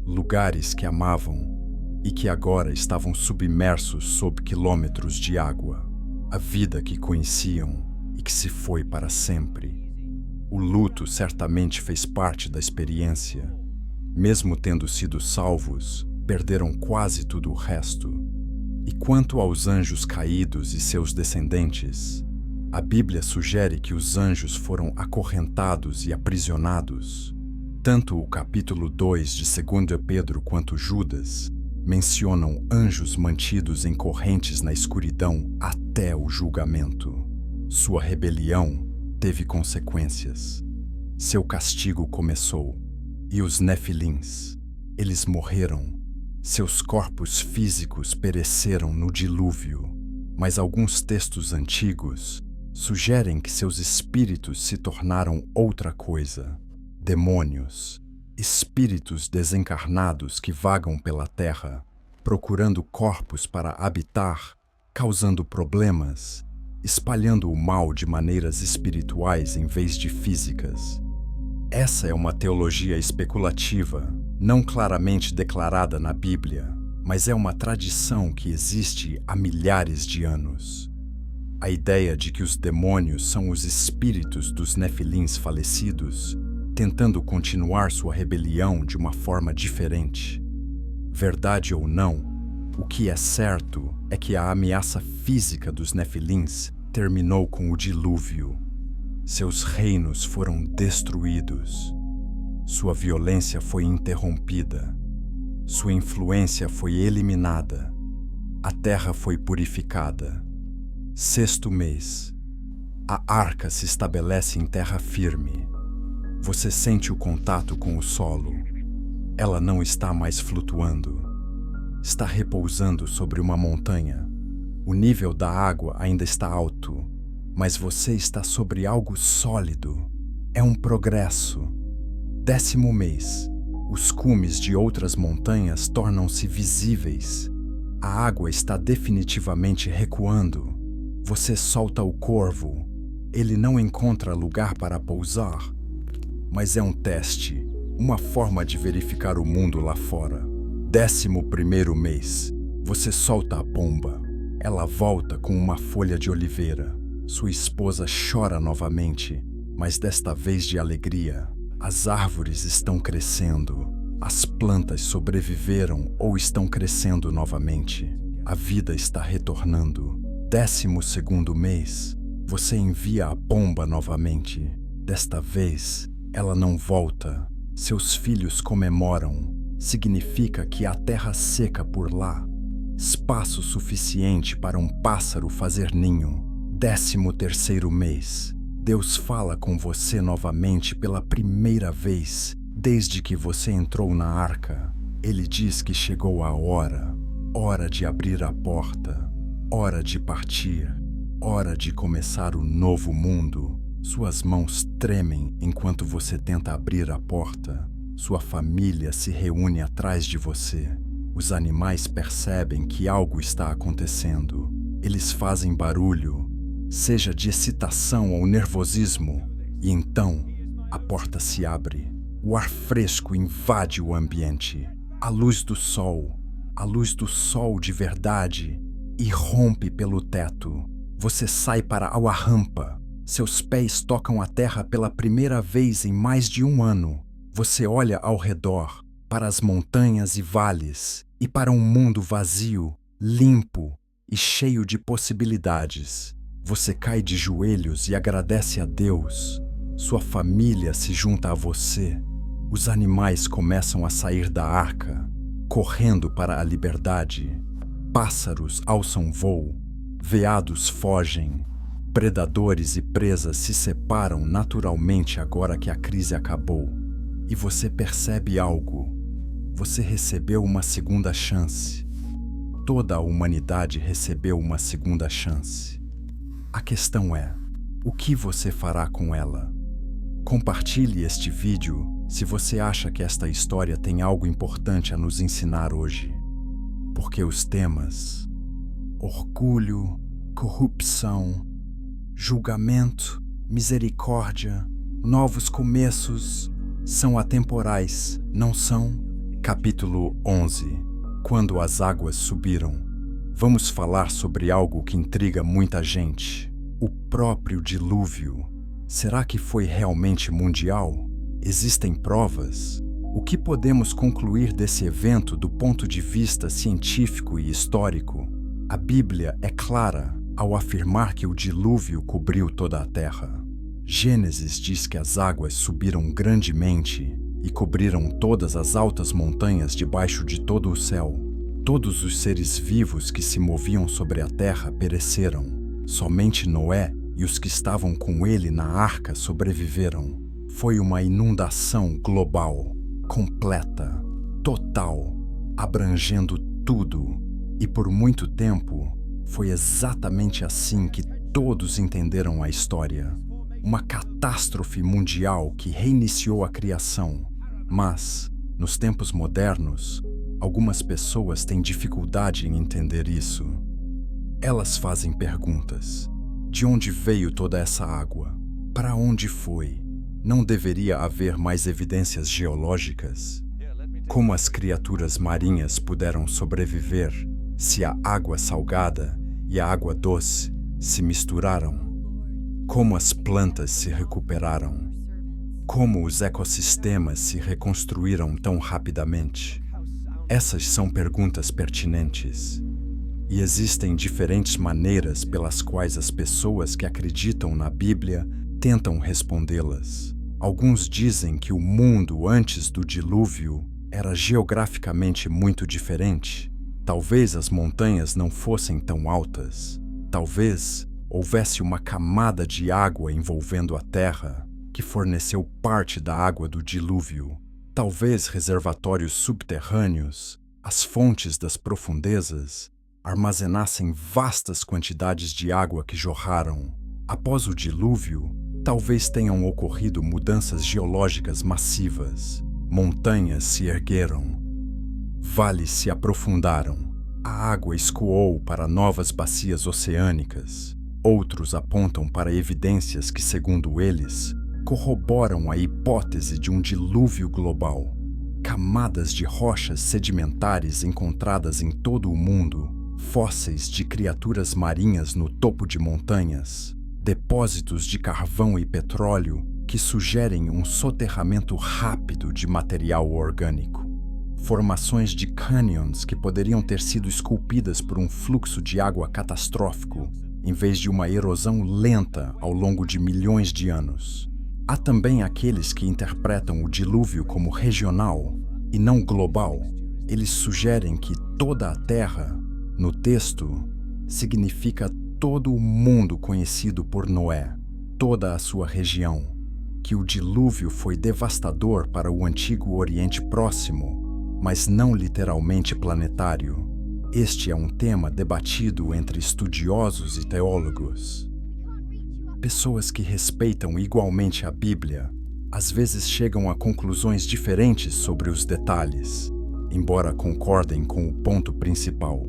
lugares que amavam e que agora estavam submersos sob quilômetros de água, a vida que conheciam e que se foi para sempre. O luto certamente fez parte da experiência. Mesmo tendo sido salvos, perderam quase tudo o resto. E quanto aos anjos caídos e seus descendentes, a Bíblia sugere que os anjos foram acorrentados e aprisionados. Tanto o capítulo 2 de 2 Pedro quanto Judas mencionam anjos mantidos em correntes na escuridão até o julgamento. Sua rebelião teve consequências. Seu castigo começou. E os Nefilins, eles morreram. Seus corpos físicos pereceram no dilúvio. Mas alguns textos antigos sugerem que seus espíritos se tornaram outra coisa. Demônios, espíritos desencarnados que vagam pela terra, procurando corpos para habitar, causando problemas, espalhando o mal de maneiras espirituais em vez de físicas. Essa é uma teologia especulativa, não claramente declarada na Bíblia, mas é uma tradição que existe há milhares de anos. A ideia de que os demônios são os espíritos dos nefilins falecidos, tentando continuar sua rebelião de uma forma diferente. Verdade ou não, o que é certo é que a ameaça física dos nefilins terminou com o dilúvio. Seus reinos foram destruídos. Sua violência foi interrompida. Sua influência foi eliminada. A terra foi purificada. 6º mês. A arca se estabelece em terra firme. Você sente o contato com o solo. Ela não está mais flutuando. Está repousando sobre uma montanha. O nível da água ainda está alto, mas você está sobre algo sólido. É um progresso. 10º mês. Os cumes de outras montanhas tornam-se visíveis. A água está definitivamente recuando. Você solta o corvo. Ele não encontra lugar para pousar. Mas é um teste, uma forma de verificar o mundo lá fora. 11º mês. Você solta a pomba. Ela volta com uma folha de oliveira. Sua esposa chora novamente, mas desta vez de alegria. As árvores estão crescendo, as plantas sobreviveram ou estão crescendo novamente. A vida está retornando. 12º mês, você envia a pomba novamente. Desta vez, ela não volta. Seus filhos comemoram. Significa que há terra seca por lá. Espaço suficiente para um pássaro fazer ninho. 13º mês, Deus fala com você novamente pela primeira vez desde que você entrou na arca. Ele diz que chegou a hora. Hora de abrir a porta. Hora de partir. Hora de começar o novo mundo. Suas mãos tremem enquanto você tenta abrir a porta. Sua família se reúne atrás de você. Os animais percebem que algo está acontecendo. Eles fazem barulho, seja de excitação ou nervosismo, e então a porta se abre. O ar fresco invade o ambiente. A luz do sol de verdade, irrompe pelo teto. Você sai para a rampa. Seus pés tocam a terra pela primeira vez em mais de um ano. Você olha ao redor, para as montanhas e vales, e para um mundo vazio, limpo e cheio de possibilidades. Você cai de joelhos e agradece a Deus. Sua família se junta a você. Os animais começam a sair da arca, correndo para a liberdade. Pássaros alçam voo, veados fogem. Predadores e presas se separam naturalmente agora que a crise acabou. E você percebe algo. Você recebeu uma segunda chance. Toda a humanidade recebeu uma segunda chance. A questão é, o que você fará com ela? Compartilhe este vídeo se você acha que esta história tem algo importante a nos ensinar hoje. Porque os temas orgulho, corrupção, julgamento, misericórdia, novos começos são atemporais, não são? Capítulo 11. Quando as águas subiram. Vamos falar sobre algo que intriga muita gente. O próprio dilúvio. Será que foi realmente mundial? Existem provas? O que podemos concluir desse evento do ponto de vista científico e histórico? A Bíblia é clara ao afirmar que o dilúvio cobriu toda a terra. Gênesis diz que as águas subiram grandemente e cobriram todas as altas montanhas debaixo de todo o céu. Todos os seres vivos que se moviam sobre a terra pereceram. Somente Noé e os que estavam com ele na arca sobreviveram. Foi uma inundação global, completa, total, abrangendo tudo. E por muito tempo, foi exatamente assim que todos entenderam a história. Uma catástrofe mundial que reiniciou a criação. Mas, nos tempos modernos, algumas pessoas têm dificuldade em entender isso. Elas fazem perguntas. De onde veio toda essa água? Para onde foi? Não deveria haver mais evidências geológicas? Como as criaturas marinhas puderam sobreviver se a água salgada e a água doce se misturaram? Como as plantas se recuperaram? Como os ecossistemas se reconstruíram tão rapidamente? Essas são perguntas pertinentes. E existem diferentes maneiras pelas quais as pessoas que acreditam na Bíblia tentam respondê-las. Alguns dizem que o mundo antes do dilúvio era geograficamente muito diferente. Talvez as montanhas não fossem tão altas. Talvez houvesse uma camada de água envolvendo a terra que forneceu parte da água do dilúvio. Talvez reservatórios subterrâneos, as fontes das profundezas, armazenassem vastas quantidades de água que jorraram. Após o dilúvio, talvez tenham ocorrido mudanças geológicas massivas. Montanhas se ergueram. Vales se aprofundaram. A água escoou para novas bacias oceânicas. Outros apontam para evidências que, segundo eles, corroboram a hipótese de um dilúvio global. Camadas de rochas sedimentares encontradas em todo o mundo, fósseis de criaturas marinhas no topo de montanhas, depósitos de carvão e petróleo que sugerem um soterramento rápido de material orgânico. Formações de canyons que poderiam ter sido esculpidas por um fluxo de água catastrófico, em vez de uma erosão lenta ao longo de milhões de anos. Há também aqueles que interpretam o dilúvio como regional e não global. Eles sugerem que toda a Terra, no texto, significa todo o mundo conhecido por Noé, toda a sua região, que o dilúvio foi devastador para o antigo Oriente Próximo, mas não literalmente planetário. Este é um tema debatido entre estudiosos e teólogos. Pessoas que respeitam igualmente a Bíblia às vezes chegam a conclusões diferentes sobre os detalhes, embora concordem com o ponto principal.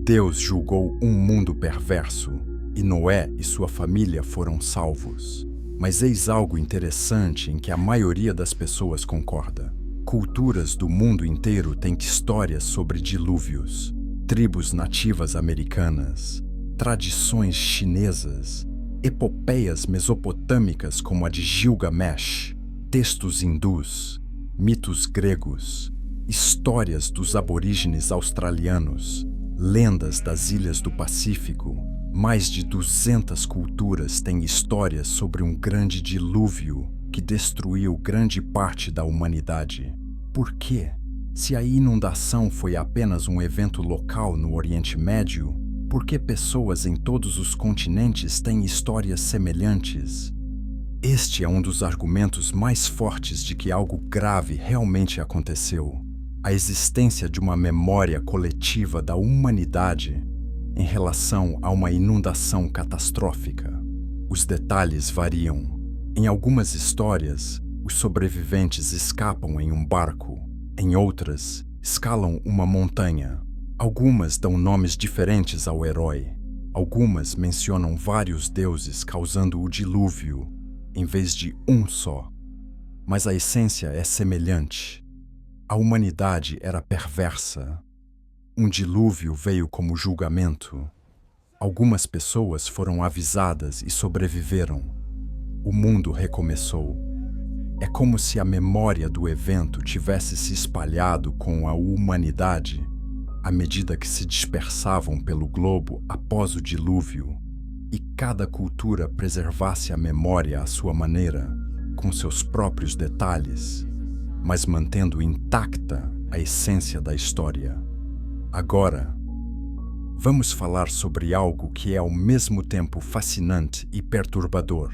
Deus julgou um mundo perverso e Noé e sua família foram salvos. Mas eis algo interessante em que a maioria das pessoas concorda. Culturas do mundo inteiro têm histórias sobre dilúvios, tribos nativas americanas, tradições chinesas, epopeias mesopotâmicas como a de Gilgamesh, textos hindus, mitos gregos, histórias dos aborígenes australianos, lendas das ilhas do Pacífico. Mais de 200 culturas têm histórias sobre um grande dilúvio que destruiu grande parte da humanidade. Por quê? Se a inundação foi apenas um evento local no Oriente Médio, por que pessoas em todos os continentes têm histórias semelhantes? Este é um dos argumentos mais fortes de que algo grave realmente aconteceu. A existência de uma memória coletiva da humanidade em relação a uma inundação catastrófica. Os detalhes variam. Em algumas histórias, os sobreviventes escapam em um barco. Em outras, escalam uma montanha. Algumas dão nomes diferentes ao herói. Algumas mencionam vários deuses causando o dilúvio, em vez de um só. Mas a essência é semelhante. A humanidade era perversa. Um dilúvio veio como julgamento. Algumas pessoas foram avisadas e sobreviveram. O mundo recomeçou. É como se a memória do evento tivesse se espalhado com a humanidade à medida que se dispersavam pelo globo após o dilúvio, e cada cultura preservasse a memória à sua maneira, com seus próprios detalhes, mas mantendo intacta a essência da história. Agora, vamos falar sobre algo que é ao mesmo tempo fascinante e perturbador.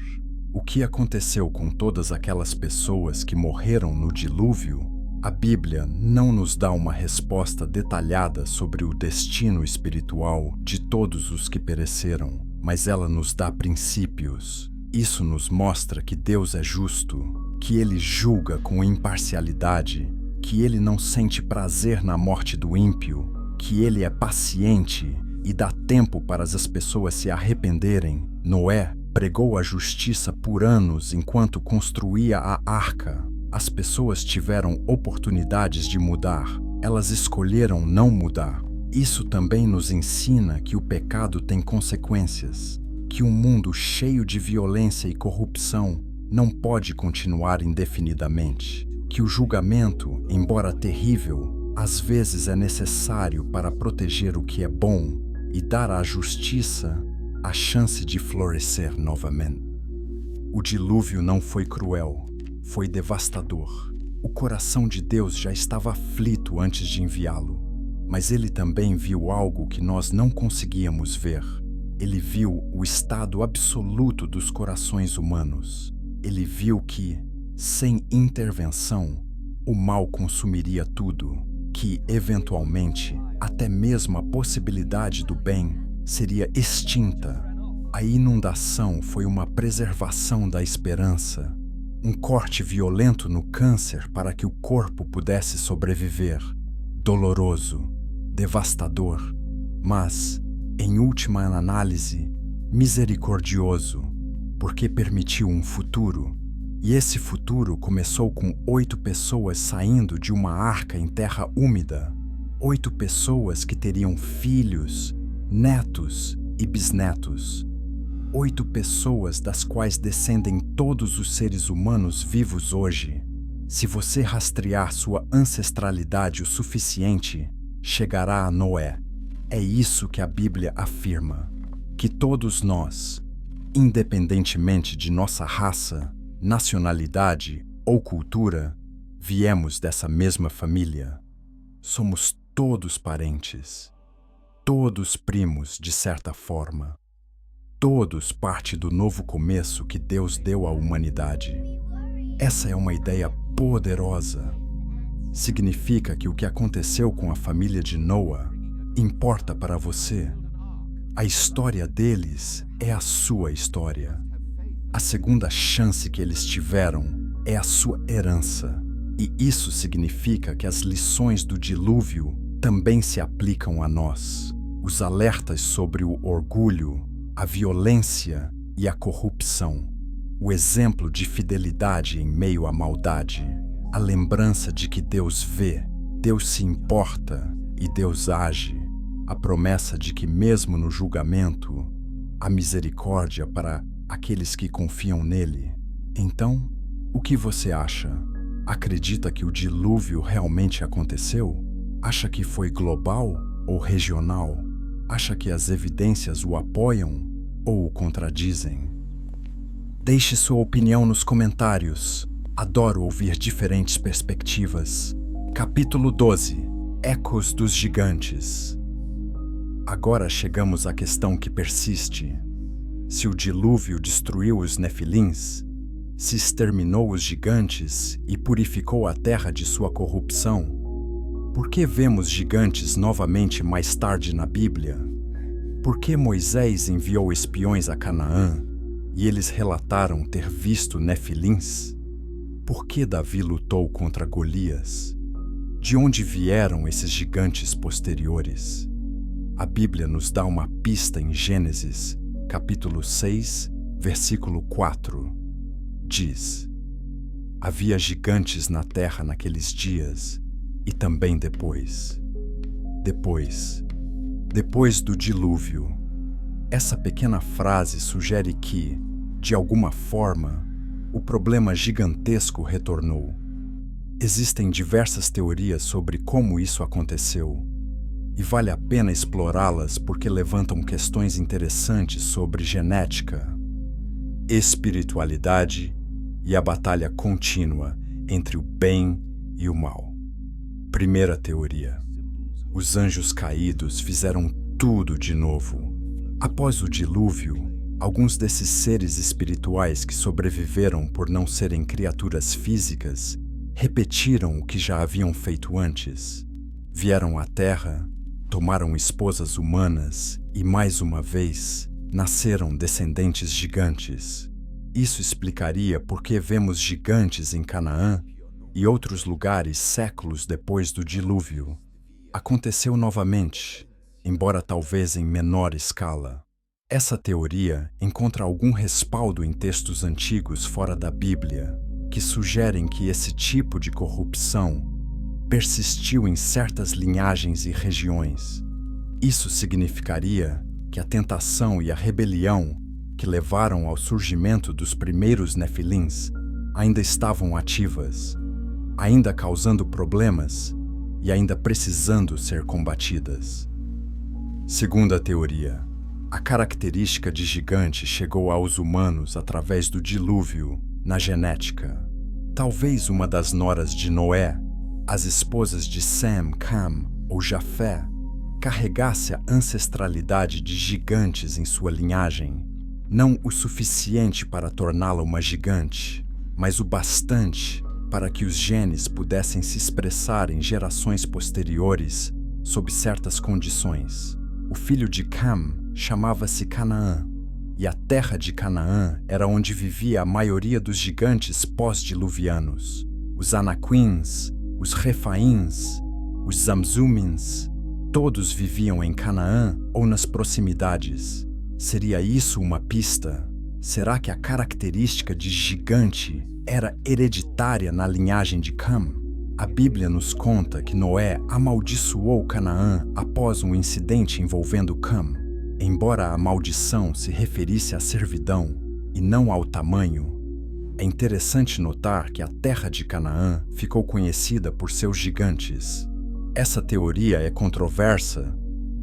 O que aconteceu com todas aquelas pessoas que morreram no dilúvio? A Bíblia não nos dá uma resposta detalhada sobre o destino espiritual de todos os que pereceram, mas ela nos dá princípios. Isso nos mostra que Deus é justo, que Ele julga com imparcialidade, que Ele não sente prazer na morte do ímpio, que Ele é paciente e dá tempo para as pessoas se arrependerem. Noé pregou a justiça por anos enquanto construía a arca. As pessoas tiveram oportunidades de mudar, elas escolheram não mudar. Isso também nos ensina que o pecado tem consequências, que um mundo cheio de violência e corrupção não pode continuar indefinidamente, que o julgamento, embora terrível, às vezes é necessário para proteger o que é bom e dar à justiça a chance de florescer novamente. O dilúvio não foi cruel, foi devastador. O coração de Deus já estava aflito antes de enviá-lo, mas ele também viu algo que nós não conseguíamos ver. Ele viu o estado absoluto dos corações humanos. Ele viu que, sem intervenção, o mal consumiria tudo, que, eventualmente, até mesmo a possibilidade do bem seria extinta. A inundação foi uma preservação da esperança, um corte violento no câncer para que o corpo pudesse sobreviver. Doloroso, devastador, mas, em última análise, misericordioso, porque permitiu um futuro. E esse futuro começou com 8 pessoas saindo de uma arca em terra úmida. 8 pessoas que teriam filhos, netos e bisnetos. 8 pessoas das quais descendem todos os seres humanos vivos hoje. Se você rastrear sua ancestralidade o suficiente, chegará a Noé. É isso que a Bíblia afirma, que todos nós, independentemente de nossa raça, nacionalidade ou cultura, viemos dessa mesma família. Somos todos parentes, todos primos de certa forma, todos parte do novo começo que Deus deu à humanidade. Essa é uma ideia poderosa. Significa que o que aconteceu com a família de Noa importa para você. A história deles é a sua história. A segunda chance que eles tiveram é a sua herança. E isso significa que as lições do dilúvio também se aplicam a nós. Os alertas sobre o orgulho, a violência e a corrupção. O exemplo de fidelidade em meio à maldade. A lembrança de que Deus vê, Deus se importa e Deus age. A promessa de que mesmo no julgamento, há misericórdia para aqueles que confiam nele. Então, o que você acha? Acredita que o dilúvio realmente aconteceu? Acha que foi global ou regional? Acha que as evidências o apoiam ou o contradizem? Deixe sua opinião nos comentários. Adoro ouvir diferentes perspectivas. Capítulo 12. Ecos dos gigantes. Agora chegamos à questão que persiste. Se o dilúvio destruiu os nefilins, se exterminou os gigantes e purificou a terra de sua corrupção, por que vemos gigantes novamente mais tarde na Bíblia? Por que Moisés enviou espiões a Canaã e eles relataram ter visto nefilins? Por que Davi lutou contra Golias? De onde vieram esses gigantes posteriores? A Bíblia nos dá uma pista em Gênesis, capítulo 6, versículo 4. Diz: havia gigantes na terra naqueles dias e também depois. Depois do dilúvio. Essa pequena frase sugere que, de alguma forma, o problema gigantesco retornou. Existem diversas teorias sobre como isso aconteceu, e vale a pena explorá-las porque levantam questões interessantes sobre genética, espiritualidade e a batalha contínua entre o bem e o mal. Primeira teoria: os anjos caídos fizeram tudo de novo. Após o dilúvio, alguns desses seres espirituais que sobreviveram por não serem criaturas físicas repetiram o que já haviam feito antes. Vieram à Terra, tomaram esposas humanas e, mais uma vez, nasceram descendentes gigantes. Isso explicaria por que vemos gigantes em Canaã e outros lugares séculos depois do dilúvio. Aconteceu novamente, embora talvez em menor escala. Essa teoria encontra algum respaldo em textos antigos fora da Bíblia, que sugerem que esse tipo de corrupção persistiu em certas linhagens e regiões. Isso significaria que a tentação e a rebelião que levaram ao surgimento dos primeiros nefilins ainda estavam ativas, ainda causando problemas e ainda precisando ser combatidas. Segunda teoria: a característica de gigante chegou aos humanos através do dilúvio na genética. Talvez uma das noras de Noé, as esposas de Sem, Cam ou Jafé, carregasse a ancestralidade de gigantes em sua linhagem. Não o suficiente para torná-la uma gigante, mas o bastante para que os genes pudessem se expressar em gerações posteriores sob certas condições. O filho de Cam chamava-se Canaã, e a terra de Canaã era onde vivia a maioria dos gigantes pós-diluvianos. Os Anaquins, os Refaíns, os Zamzumins, todos viviam em Canaã ou nas proximidades. Seria isso uma pista? Será que a característica de gigante era hereditária na linhagem de Cam? A Bíblia nos conta que Noé amaldiçoou Canaã após um incidente envolvendo Cam. Embora a maldição se referisse à servidão e não ao tamanho, é interessante notar que a terra de Canaã ficou conhecida por seus gigantes. Essa teoria é controversa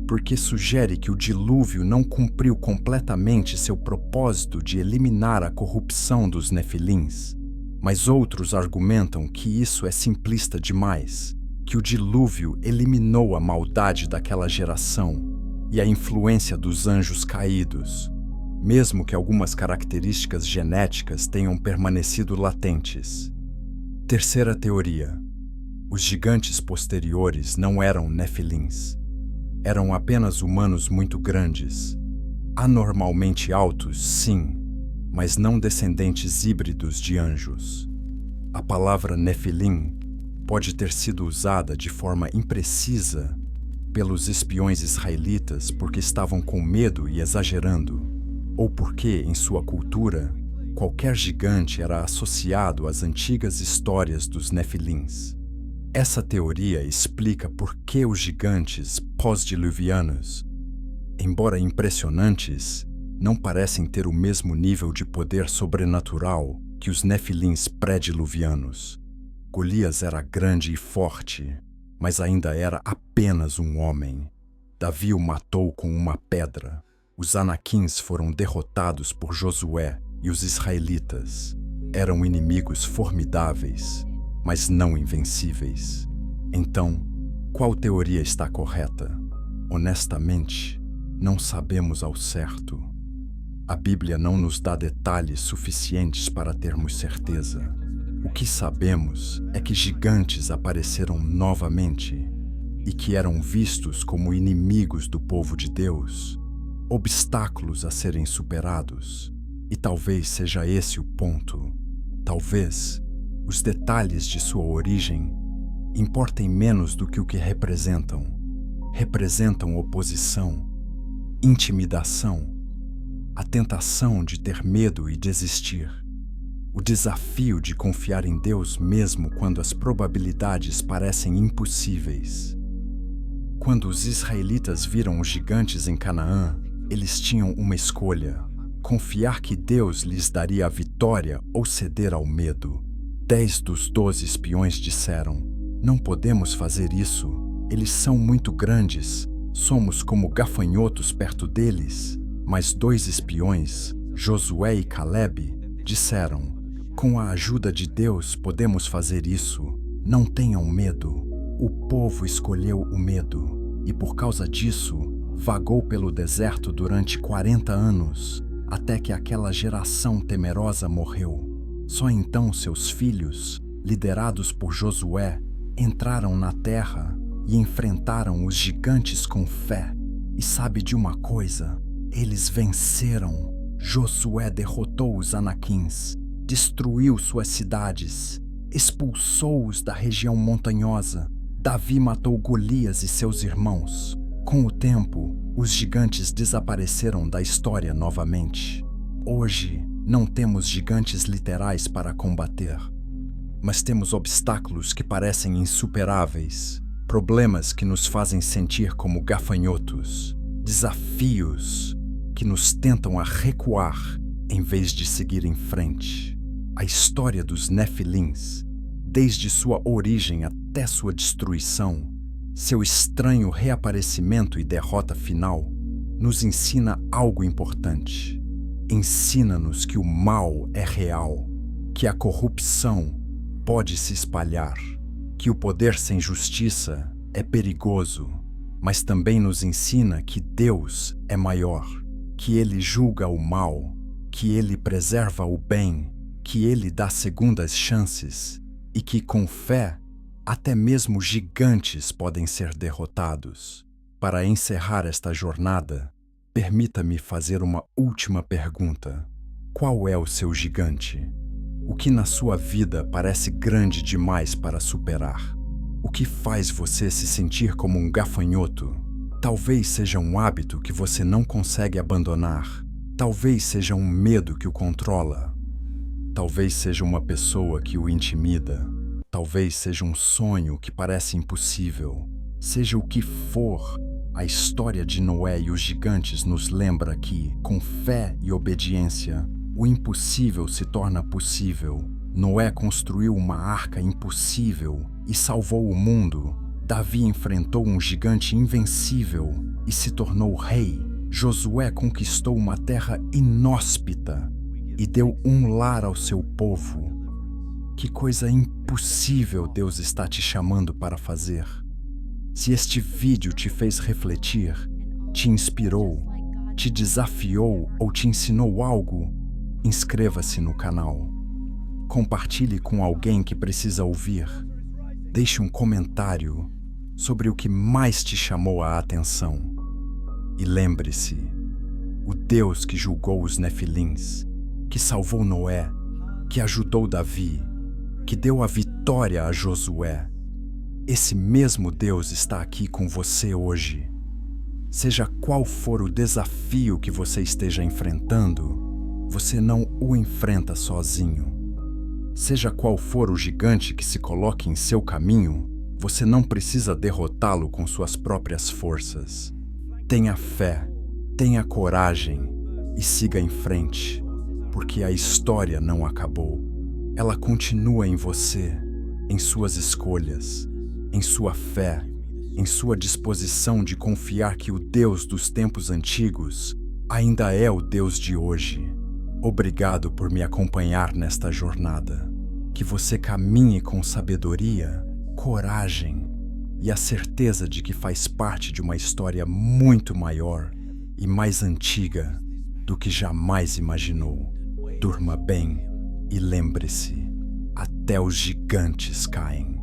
porque sugere que o dilúvio não cumpriu completamente seu propósito de eliminar a corrupção dos nefilins, mas outros argumentam que isso é simplista demais, que o dilúvio eliminou a maldade daquela geração e a influência dos anjos caídos, mesmo que algumas características genéticas tenham permanecido latentes. Terceira teoria: os gigantes posteriores não eram nefilins. Eram apenas humanos muito grandes, anormalmente altos, sim, mas não descendentes híbridos de anjos. A palavra nefilim pode ter sido usada de forma imprecisa pelos espiões israelitas porque estavam com medo e exagerando, ou porque, em sua cultura, qualquer gigante era associado às antigas histórias dos nefilins. Essa teoria explica por que os gigantes pós-diluvianos, embora impressionantes, não parecem ter o mesmo nível de poder sobrenatural que os nefilins pré-diluvianos. Golias era grande e forte, mas ainda era apenas um homem. Davi o matou com uma pedra. Os anaquins foram derrotados por Josué e os israelitas. Eram inimigos formidáveis, mas não invencíveis. Então, qual teoria está correta? Honestamente, não sabemos ao certo. A Bíblia não nos dá detalhes suficientes para termos certeza. O que sabemos é que gigantes apareceram novamente e que eram vistos como inimigos do povo de Deus, obstáculos a serem superados. E talvez seja esse o ponto. Talvez os detalhes de sua origem importem menos do que o que representam. Representam oposição, intimidação, a tentação de ter medo e desistir, o desafio de confiar em Deus mesmo quando as probabilidades parecem impossíveis. Quando os israelitas viram os gigantes em Canaã, eles tinham uma escolha: confiar que Deus lhes daria a vitória ou ceder ao medo. 10 dos 12 espiões disseram: não podemos fazer isso, eles são muito grandes, somos como gafanhotos perto deles. Mas 2 espiões, Josué e Calebe, disseram: com a ajuda de Deus podemos fazer isso, não tenham medo. O povo escolheu o medo e por causa disso vagou pelo deserto durante 40 anos, até que aquela geração temerosa morreu. Só então seus filhos, liderados por Josué, entraram na terra e enfrentaram os gigantes com fé. E sabe de uma coisa? Eles venceram. Josué derrotou os anaquins, destruiu suas cidades, expulsou-os da região montanhosa. Davi matou Golias e seus irmãos. Com o tempo, os gigantes desapareceram da história novamente. Hoje, não temos gigantes literais para combater, mas temos obstáculos que parecem insuperáveis, problemas que nos fazem sentir como gafanhotos, desafios que nos tentam a recuar em vez de seguir em frente. A história dos nefilins, desde sua origem até sua destruição, seu estranho reaparecimento e derrota final, nos ensina algo importante. Ensina-nos que o mal é real, que a corrupção pode se espalhar, que o poder sem justiça é perigoso, mas também nos ensina que Deus é maior, que Ele julga o mal, que Ele preserva o bem, que Ele dá segundas chances e que, com fé, até mesmo gigantes podem ser derrotados. Para encerrar esta jornada, permita-me fazer uma última pergunta. Qual é o seu gigante? O que na sua vida parece grande demais para superar? O que faz você se sentir como um gafanhoto? Talvez seja um hábito que você não consegue abandonar. Talvez seja um medo que o controla. Talvez seja uma pessoa que o intimida. Talvez seja um sonho que parece impossível. Seja o que for, A história de Noé e os gigantes nos lembra que, com fé e obediência, o impossível se torna possível. Noé construiu uma arca impossível e salvou o mundo. Davi enfrentou um gigante invencível e se tornou rei. Josué conquistou uma terra inóspita e deu um lar ao seu povo. Que coisa impossível Deus está te chamando para fazer. Se este vídeo te fez refletir, te inspirou, te desafiou ou te ensinou algo, inscreva-se no canal. Compartilhe com alguém que precisa ouvir. Deixe um comentário sobre o que mais te chamou a atenção. E lembre-se, o Deus que julgou os Nefilins, que salvou Noé, que ajudou Davi, que deu a vitória a Josué, esse mesmo Deus está aqui com você hoje. Seja qual for o desafio que você esteja enfrentando, você não o enfrenta sozinho. Seja qual for o gigante que se coloque em seu caminho, você não precisa derrotá-lo com suas próprias forças. Tenha fé, tenha coragem e siga em frente, porque a história não acabou. Ela continua em você, em suas escolhas, em sua fé, em sua disposição de confiar que o Deus dos tempos antigos ainda é o Deus de hoje. Obrigado por me acompanhar nesta jornada. Que você caminhe com sabedoria, coragem e a certeza de que faz parte de uma história muito maior e mais antiga do que jamais imaginou. Durma bem e lembre-se, até os gigantes caem.